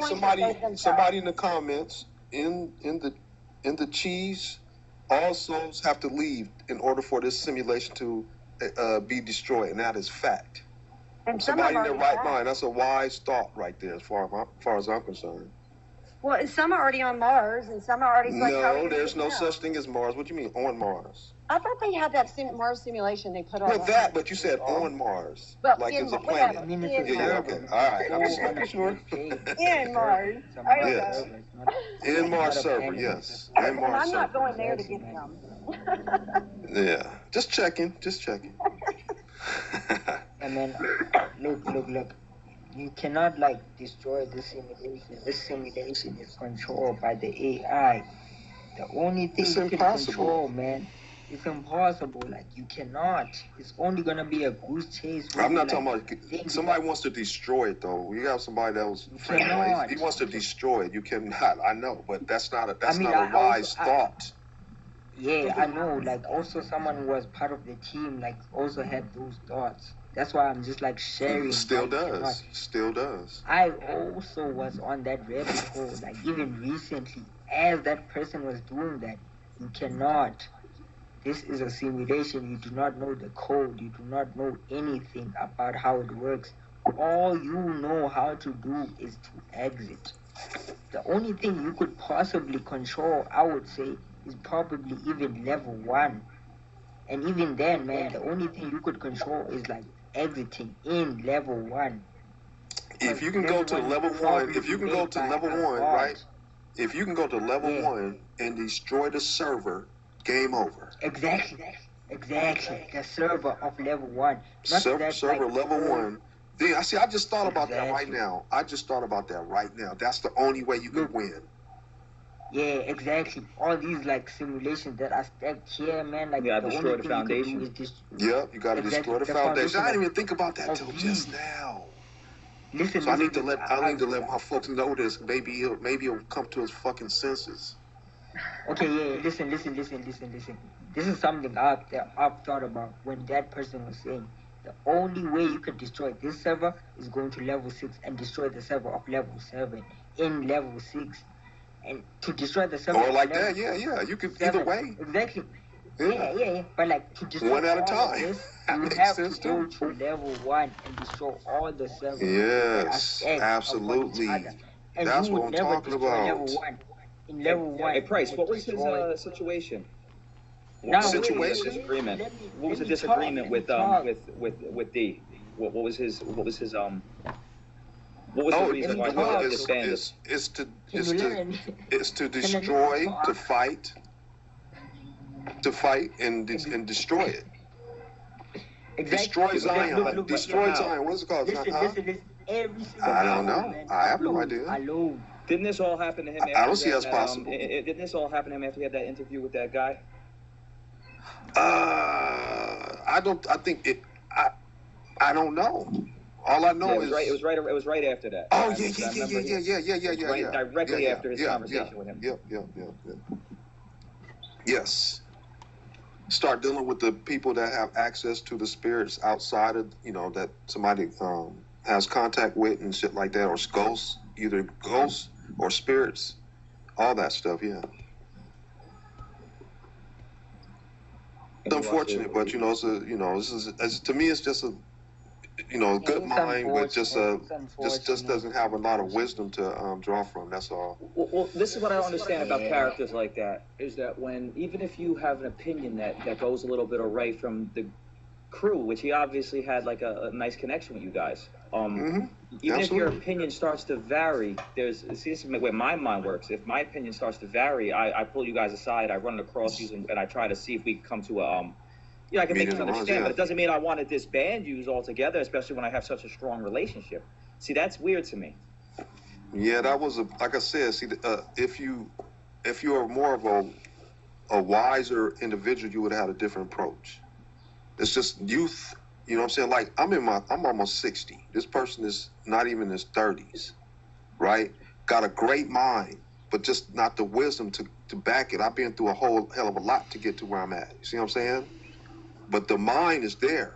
in the comments in the cheese, all souls have to leave in order for this simulation to be destroyed, and that is fact. And somebody in their right mind. That's a wise thought right there, as far as I'm concerned. Well, and some are already on Mars, and some are already. No, there's no such thing as Mars. What do you mean on Mars? I thought they had that Mars simulation they put on. Well, but you said on Mars, like it's a planet. Okay, all right. I'm just making sure. In Mars. Yes. In Mars server, yes. In Mars I'm not going there to get them. Yeah, just checking. And then, look. You cannot destroy the simulation. This simulation is controlled by the AI. The only thing you can control, man, it's impossible. You cannot. It's only gonna be a goose chase. I'm not talking about somebody wants to destroy it though. You have somebody that was he wants to destroy it. You cannot. I know, but that's not a wise thought. Yeah, I know. Also someone who was part of the team also had those thoughts. That's why I'm just like sharing. Still why you does. cannot. Still does. I also was on that rabbit hole, like even recently, as that person was doing that. You cannot. This is a simulation. You do not know the code. You do not know anything about how it works. All you know how to do is to exit. The only thing you could possibly control, I would say, is probably even level 1. And even then, man, the only thing you could control is like exiting in level 1. If you can go to level 1, if you can go to level 1, right? If you can go to level 1 and destroy the server, game over. Exactly. The server of level 1. Server level 1. Then I just thought about that right now. That's the only way you can win. Yeah, exactly. All these like simulations that are stacked here, man. Like you gotta the destroy only the thing foundation. You can do is you gotta destroy the foundation. I didn't even think about that till just now. Listen, so I need to let my folks know this. Maybe he'll come to his fucking senses. Okay, yeah. Listen. This is something I've thought about when that person was saying the only way you can destroy this server is going to level 6 and destroy the server of level 7 in level 6. And to destroy the server or like that, yeah. You could 7, either way. Exactly. Yeah. But like to destroy one at a time. This, you have to go to level 1 and destroy all the servers. Yes, absolutely. And that's you would what I'm never talking destroy about. Level 1. In level 1. Hey, Price, what was his situation? Situation? Disagreement. What was the disagreement with D? What was his What was the reason why he disbanded? It's to destroy, to fight and destroy it. Exactly. Destroy Zion. Look, destroy Zion. What's it called? Listen. Every single I don't know. Man, I have no idea. Alone. Didn't this all happen to him? I don't see how it's possible. Didn't this all happen to him after he had that interview with that guy? I don't know. All I know is it was right after that. Oh yeah. Directly after his conversation with him. Yep. Yes. Start dealing with the people that have access to the spirits outside of, that somebody has contact with and shit like that, or ghosts, either ghosts or spirits, all that stuff. Yeah. It's unfortunate, but to me, it's just a good mind, but just doesn't have a lot of wisdom to draw from. That's all. Well, this is what I don't understand about characters like that, is that even if you have an opinion that goes a little bit away from the crew, which he obviously had like a nice connection with you guys, even Absolutely. if your opinion starts to vary, this is the way my mind works. If my opinion starts to vary, I pull you guys aside, I run it across you, and I try to see if we can come to a I can make us understand, but it doesn't mean I want to disband you altogether, especially when I have such a strong relationship. See, that's weird to me. Yeah, that was like I said. See, if you are more of a wiser individual, you would have had a different approach. It's just youth. You know what I'm saying? Like I'm almost 60. This person is not even in his 30s, right? Got a great mind, but just not the wisdom to back it. I've been through a whole hell of a lot to get to where I'm at. You see what I'm saying? But the mind is there.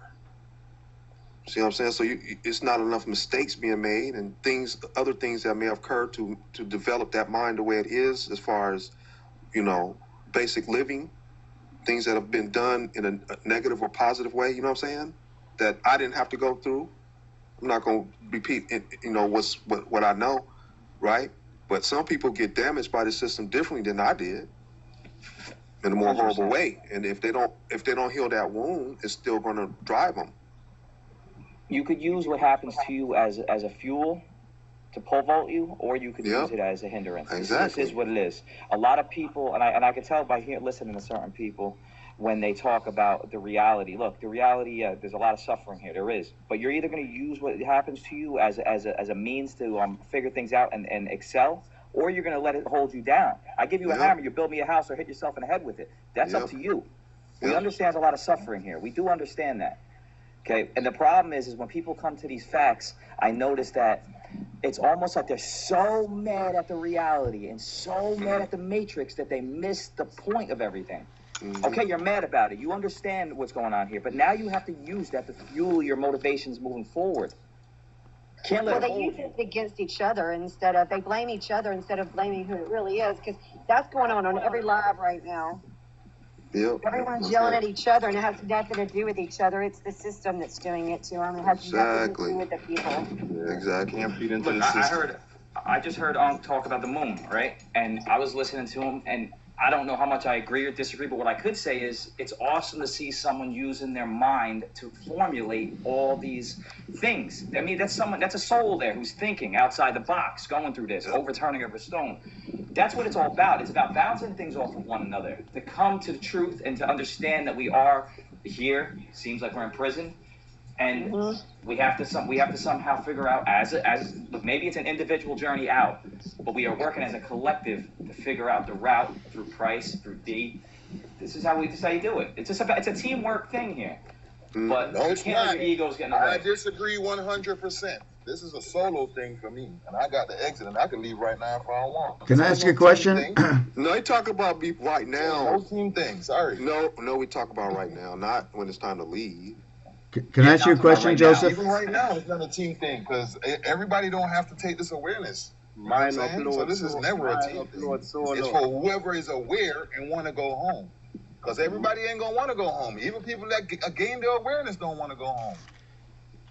See what I'm saying? So it's not enough mistakes being made and other things that may have occurred to develop that mind the way it is, as far as, basic living, things that have been done in a negative or positive way, you know what I'm saying? That I didn't have to go through. I'm not going to repeat, what I know, right? But some people get damaged by the system differently than I did, in a more 100%. Horrible way. And if they don't heal that wound, it's still going to drive them. You could use what happens to you as a fuel to pole vault you, or you could use it as a hindrance. Exactly. This is what it is. A lot of people, and I can tell by listening to certain people when they talk about the reality. Look, the reality, there's a lot of suffering here. There is. But you're either going to use what happens to you as a means to figure things out and excel, or you're going to let it hold you down. I give you a hammer, you build me a house, or hit yourself in the head with it. That's up to you. We understand a lot of suffering here. We do understand that. Okay, and the problem is when people come to these facts, I notice that it's almost like they're so mad at the reality and so mad at the matrix that they miss the point of everything. Okay, you're mad about it. You understand what's going on here, but now you have to use that to fuel your motivations moving forward. Can't let Well, they use it against each other instead of, they blame each other instead of blaming who it really is, because that's going on every live right now. Yep. Everyone's yelling at each other, and it has nothing to do with each other. It's the system that's doing it to them. It has nothing to do with the people. Yeah, exactly. Can't feed into Look, the system. I just heard talk about the moon, right? And I was listening to him, and I don't know how much I agree or disagree, but what I could say is it's awesome to see someone using their mind to formulate all these things. I mean, that's a soul there who's thinking outside the box, going through this, overturning of a stone. That's what it's all about. It's about bouncing things off of one another, to come to the truth and to understand that we are here. Seems like we're in prison. And we have to somehow figure out maybe it's an individual journey out, but we are working as a collective to figure out the route through Price, through D. This is how you do it. It's a teamwork thing here. But No, it's can't let not. your egos get in the way. I disagree 100%. This is a solo thing for me, and I got the exit, and I can leave right now if I want. Can I ask you a question? No, you talk about right now. No team thing. Sorry. No, we talk about right now, not when it's time to leave. Can I ask you a question, Joseph? Even right now, it's not a team thing because everybody don't have to take this awareness. Mine So this is never a team thing. It's for whoever is aware and want to go home. Because everybody ain't going to want to go home. Even people that gain their awareness don't want to go home.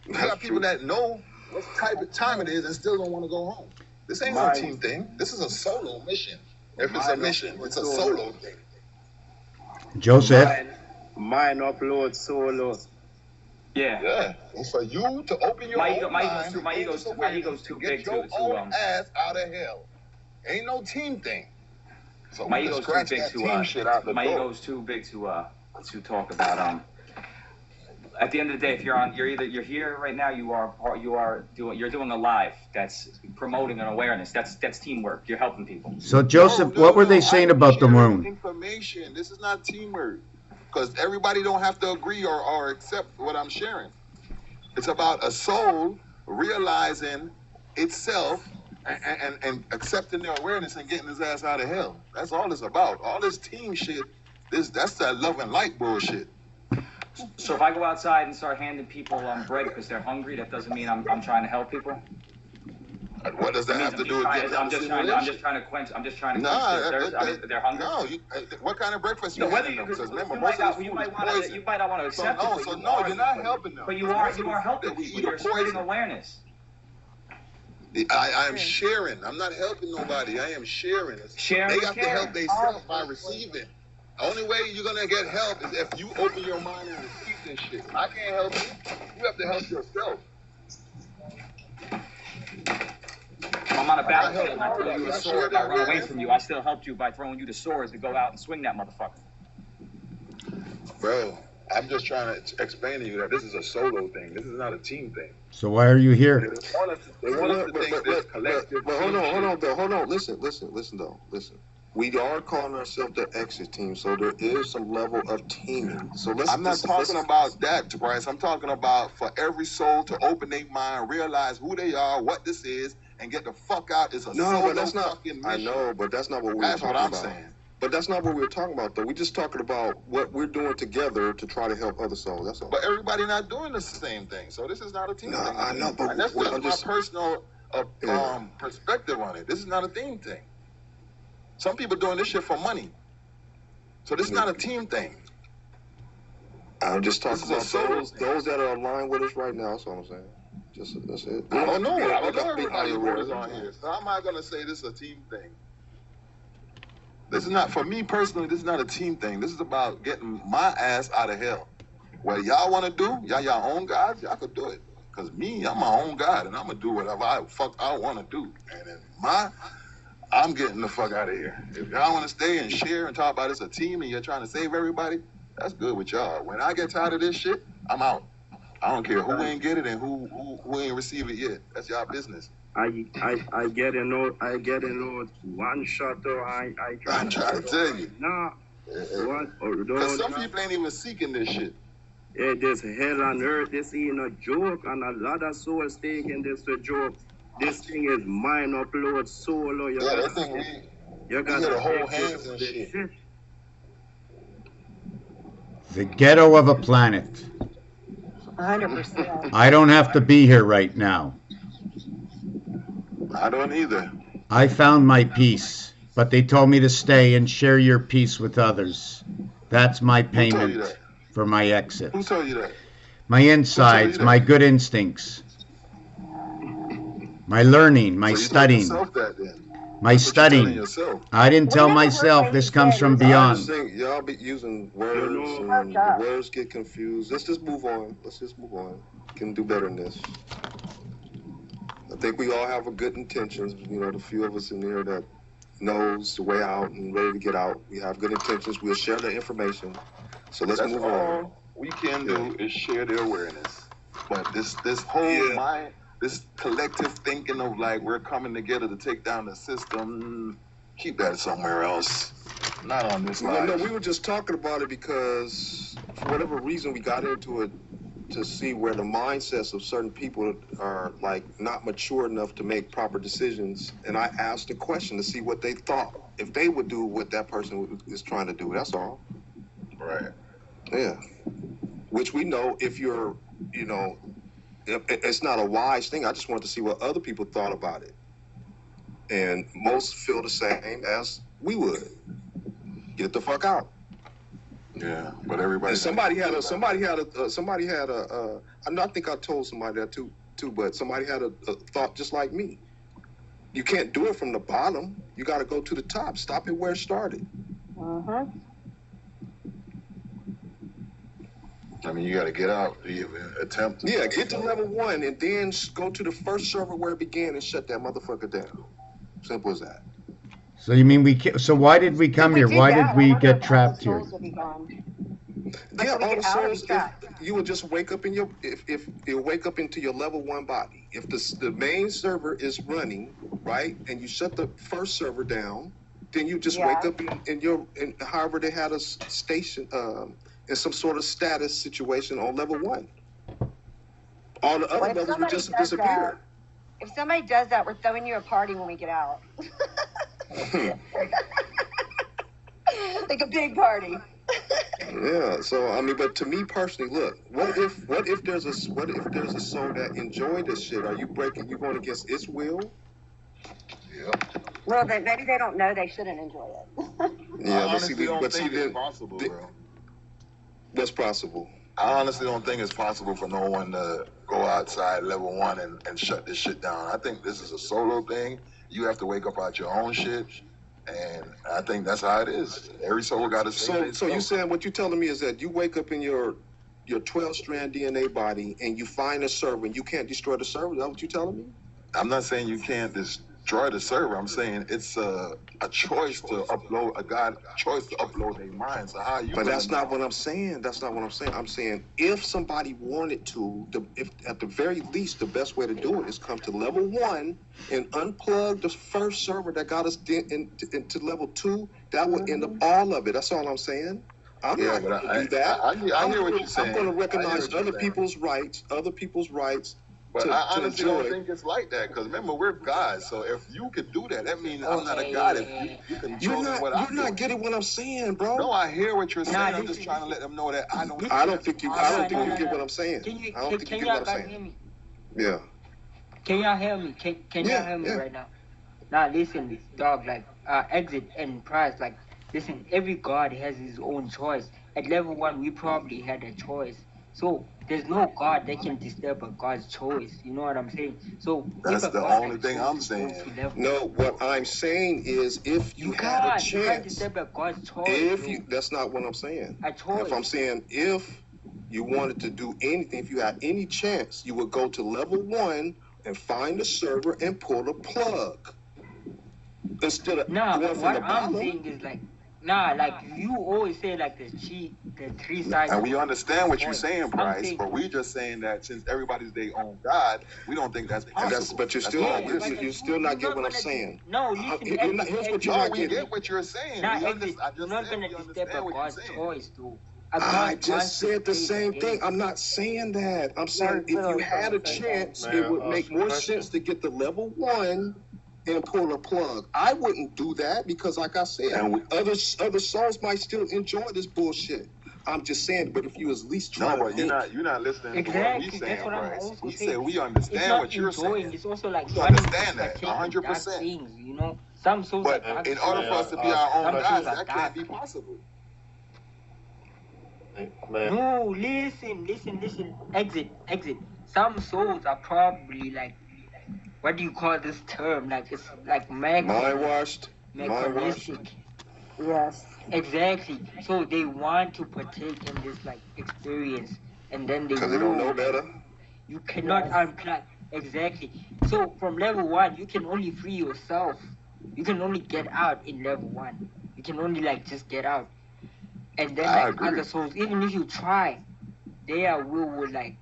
You got people that know what type of time it is and still don't want to go home. This ain't no team thing. This is a solo mission. If it's a mission, it's a solo thing. Joseph? Mine upload solo. Yeah. It's for you to open your own mind. My ego's too big to get your own ass out of hell. Ain't no team thing. So my ego's too big to talk about. At the end of the day, if you're here right now, you're doing a live that's promoting an awareness. That's teamwork. You're helping people. So Joseph, what were they saying about the moon? Information. This is not teamwork. Because everybody don't have to agree or accept what I'm sharing. It's about a soul realizing itself and accepting their awareness and getting his ass out of hell. That's all it's about. All this team shit, that's that love and light bullshit. So if I go outside and start handing people bread because they're hungry, that doesn't mean I'm trying to help people? What does that have to do with getting I'm just trying to quench their hunger. No, what kind of breakfast you whether having? you, Because remember, most of the you food might is want poison. to, you might not want to accept it. You're not helping them. But you are helping people. You're spreading awareness. I am sharing. I'm not helping nobody. I am sharing. They got to help themselves by receiving. The only way you're gonna get help is if you open your mind and receive this shit. I can't help you. You have to help yourself. I'm on a battlefield and I throw you a sword. I run away from you. I still helped you by throwing you the sword to go out and swing that motherfucker. Bro, I'm just trying to explain to you that this is a solo thing. This is not a team thing. So why are you here? They want us to think this collective. But hold on. Listen, though. We are calling ourselves the exit team, so there is some level of teaming. So I'm not talking about that, Bryce. I'm talking about for every soul to open their mind, realize who they are, what this is, and get the fuck out. It's a solo fucking mission. I know, but that's not what we're talking about. That's what I'm saying. But that's not what we're talking about, though. We're just talking about what we're doing together to try to help other souls. That's all. But everybody not doing the same thing, so this is not a team thing. I know, but and that's just my personal perspective on it. This is not a team thing. Some people doing this shit for money. So this is not a team thing. I'm just talking about those that are aligned with us right now. That's all I'm saying. That's it. I don't know. I don't know everybody who is on here. So how am I going to say this is a team thing? This is not, for me personally, this is not a team thing. This is about getting my ass out of hell. What y'all want to do, y'all own gods, y'all could do it. Because me, I'm my own God, and I'm going to do whatever I want to do. And then I'm getting the fuck out of here. If y'all want to stay and share and talk about it's a team and you're trying to save everybody, that's good with y'all. When I get tired of this shit, I'm out. I don't care who ain't get it and who ain't receive it yet. That's y'all business. I get a note. One shot though. I'm trying to tell you. Nah. Because some people ain't even seeking this shit. Yeah, this hell on earth. This ain't a joke, and a lot of souls taking this a joke. This thing is mine upload solo. You got the whole hands and shit. The ghetto of a planet. 100%. I don't have to be here right now. I don't either. I found my peace, but they told me to stay and share your peace with others. That's my Who told you payment that? for my exit. Who told you that? My insides, that? my good instincts, my learning, my So you told studying, yourself that then. my That's what you're telling studying. yourself. I didn't tell never heard myself what this he comes said. from He said- I beyond. just think y'all be using words and Fucked up. the words get confused. Let's just move on. Let's just move on. Can do better than this. I think we all have a good intentions. You know, the few of us in here that knows the way out and ready to get out. We have good intentions. We'll share the information. So let's That's move on. all we can do is share the awareness. But this whole mind, this collective thinking of like we're coming together to take down the system, keep that somewhere else. Not on this Well, line. no, we were just talking about it because for whatever reason we got into it to see where the mindsets of certain people are like not mature enough to make proper decisions. And I asked a question to see what they thought if they would do what that person is trying to do. That's all. Right. Yeah. Which we know if you're, you know, it's not a wise thing. I just wanted to see what other people thought about it. And most feel the same as we would. Get the fuck out. Yeah, but everybody. And somebody had a, I think I told somebody that too, but somebody had a thought just like me. You can't do it from the bottom. You got to go to the top. Stop it where it started. Uh-huh. I mean, you got to get out. You attempt. Yeah, get to level 1 and then go to the first server where it began and shut that motherfucker down. Simple as that. So you mean so why did we come here? Why did we get trapped here? Yeah, all the souls. If you would just wake up in your, if you wake up into your level 1 body. If the main server is running, right, and you shut the first server down, then you just wake up in your, however they had us station, in some sort of status situation on level 1. All the other levels would just disappear. If somebody does that, we're throwing you a party when we get out. Like a big party. Yeah, so I mean, but to me personally, look, what if there's a soul that enjoyed this shit? Are you going against its will? Yeah. Well, maybe they don't know they shouldn't enjoy it. Yeah, I honestly don't think it's possible, bro. What's possible? I honestly don't think it's possible for no one to go outside level 1 and shut this shit down. I think this is a solo thing. You have to wake up out your own shit. And I think that's how it is. Every soul got a So you saying what you're telling me is that you wake up in your 12-strand DNA body and you find a server and you can't destroy the server? Is that what you're telling me? I'm not saying you can't destroy the server. I'm saying it's a choice to upload, choice to upload their mind. So how you? But that's not what I'm saying. That's not what I'm saying. I'm saying if somebody wanted to, if at the very least, the best way to do it is come to level 1 and unplug the first server that got us into level 2. That would end up all of it. That's all I'm saying. I'm not going to do that. I hear what you're saying. I'm going to recognize other people's rights. But I honestly don't think it's like that, because remember, we're gods. So if you could do that, that means I'm not a god. If you can You're not getting what I'm saying, bro. No, I hear what you're saying. I'm just trying to let them know that I don't think you get what I'm saying. Can you what y'all I'm saying. hear me? Yeah. Can y'all hear me? Can y'all hear me right now? Now listen, dog, like Exit and Price, like listen, every god has his own choice. At level 1 we probably had a choice. So there's no god that can disturb a god's choice. You know what I'm saying? So that's the only thing I'm saying. No, what I'm saying is if you had a chance. You can't disturb a god's choice. That's not what I'm saying. A choice. If I'm saying if you wanted to do anything, if you had any chance, you would go to level 1 and find a server and pull the plug. Instead of going from the bottom. I'm saying is like, like you always say like the 3 sides. And we understand what you're saying, Bryce, but we're just saying that since everybody's their own God, we don't think that's possible. But you're still not getting what I'm saying. No, listen. Here's what you're not getting. We get what you're saying. You're not gonna disturb a god's choice, dude. I just said the same thing. I'm not saying that. I'm saying if you had a chance, it would make more sense to get the level 1 and pull a plug. I wouldn't do that because, like I said, other souls might still enjoy this bullshit. I'm just saying, but if you at least No, try to but think. you're not listening to what Exactly. he's That's saying, what I'm Bryce. also He saying. said we It's understand not what you're enjoying. saying. It's also like We wanting to understand that, partake in dark 100%. things. You know, some souls are But dark. in order for us to be our own some gods, souls are that dark. can't be possible. Man. No, listen. Exit. Some souls are probably like, what do you call this term? Like it's like Mind washed. mechanistic. Yes. Exactly. So they want to partake in this like experience, and then they Because they don't know better. You cannot unplug. Exactly. So from level 1, you can only free yourself. You can only get out in level 1. You can only like just get out. And then I like agree. other souls, even if you try, their will like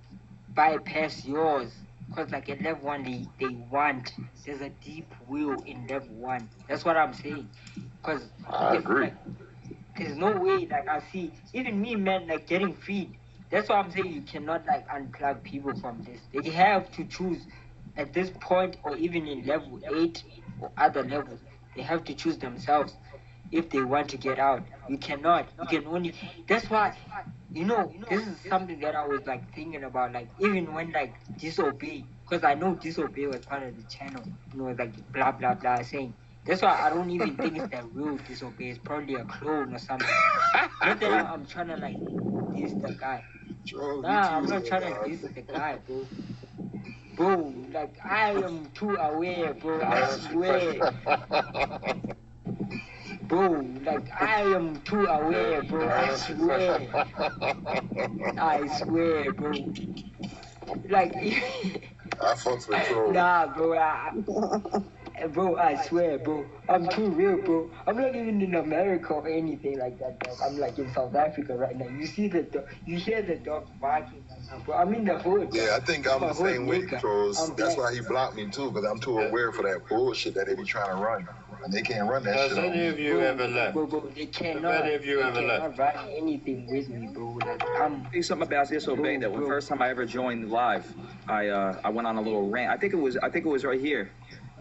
bypass yours. Because like at level 1, they want, there's a deep will in level 1. That's what I'm saying. Because I agree. Like, there's no way, like I see, even me, man, like getting feed. That's why I'm saying you cannot like unplug people from this. They have to choose at this point, or even in level 8 or other levels. They have to choose themselves if they want to get out. You cannot. You can only. That's why, you know, this is something that I was like thinking about, like even when like disobey, because I know disobey was part of the channel. You know, like blah blah blah saying. That's why I don't even think it's that real disobey. It's probably a clone or something. Not that I'm trying to like diss the guy. Nah, I'm not trying to diss the guy, bro. Bro, like I am too aware, bro. I swear. Bro, like I am too aware, bro. I swear. I swear, bro. Like I fucks with trolls. nah, bro. Bro, I swear, bro. I'm too real, bro. I'm not even in America or anything like that, dog. I'm like in South Africa right now. You see the dog, you hear the dogs barking right now, bro. I'm in the hood. Yeah, I think I'm a the same way, nigga. trolls. I'm That's black. why he blocked me too, because I'm too aware for that bullshit that they be trying to run. And they can't run that Has shit on any me. of you ever left? Bro, they cannot. Have any of you they ever cannot left? run anything with me, bro. Like I'm. Say something about disobey. That when first time I ever joined live, I went on a little rant. I think it was right here.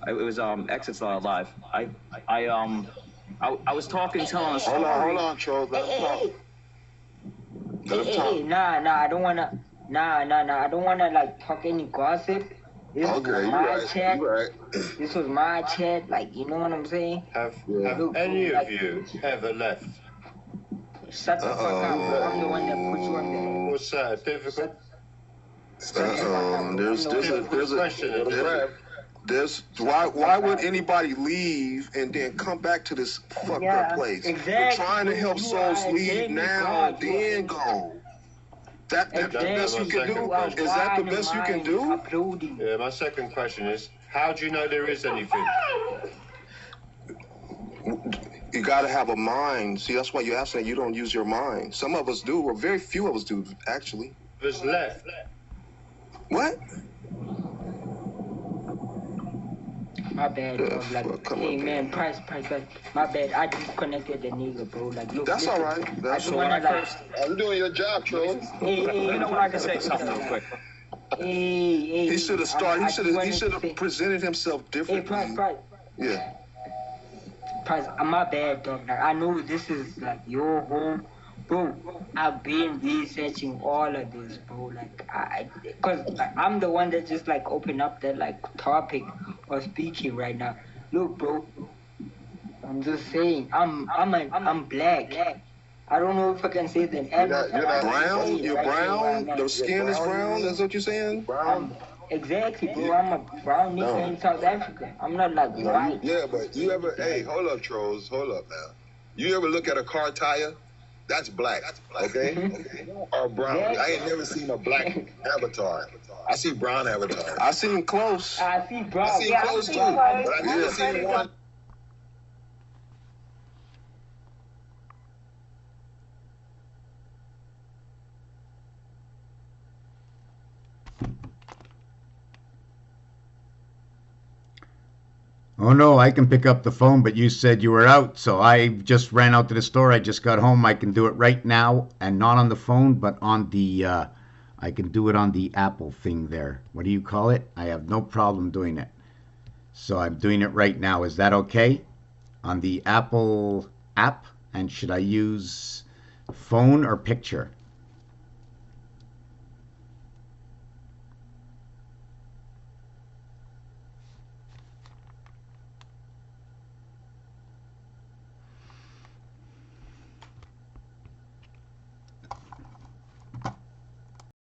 It was Exits Live. I was talking, telling a story. Hold on, trolls. Let him talk. Let him talk. Nah, I don't wanna. Nah, I don't wanna like talk any gossip. This Okay, was you my right. chat. You right. This was my chat. Like, you know what I'm saying? Have Look, any bro, of you ever left? Shut the fuck up, bro. I'm the one that put you on there. What's that? Difficult? Why would anybody leave and then come back to this fucked up place? Exactly. We're trying to help You souls are leave exactly now and right. then go. That's the best you can do? Is that the best you can do? Yeah, my second question is, how do you know there is anything? You got to have a mind. See, that's why you're asking. You don't use your mind. Some of us do, or very few of us do, actually. There's left. What? My bad, bro. Like, hey, man, price. My bad. I disconnected the nigga, bro. Like, look, That's listen, all right. That's I all right. like, I'm doing your job, trolls. Hey, You know what? I can say something real quick. Hey. He should have started. He should have presented himself differently. Hey, price. Yeah. Price, my bad, dog. Like, I know this is like your home, bro. I've been researching all of this, bro. Like, cause like, I'm the one that just like open up that like topic or speaking right now. Look, bro. I'm just saying, I'm black. I don't know if I can say that. You're not brown. You're brown. The skin is brown. That's what you're saying. Brown. Exactly, bro. I'm a brown nigga in South Africa. I'm not like white. Yeah, but you ever? Hey, hold up, trolls. Hold up now. You ever look at a car tire? That's black. Okay. Or brown. I ain't never seen a black avatar. I see brown avatars. I see him close. I see brown. I see close too, but I never seen one. Oh no, I can pick up the phone, but you said you were out, so I just ran out to the store. I just got home. I can do it right now, and not on the phone, but on the, I can do it on the Apple thing there. What do you call it? I have no problem doing it. So I'm doing it right now. Is that okay? On the Apple app, and should I use Phone or picture?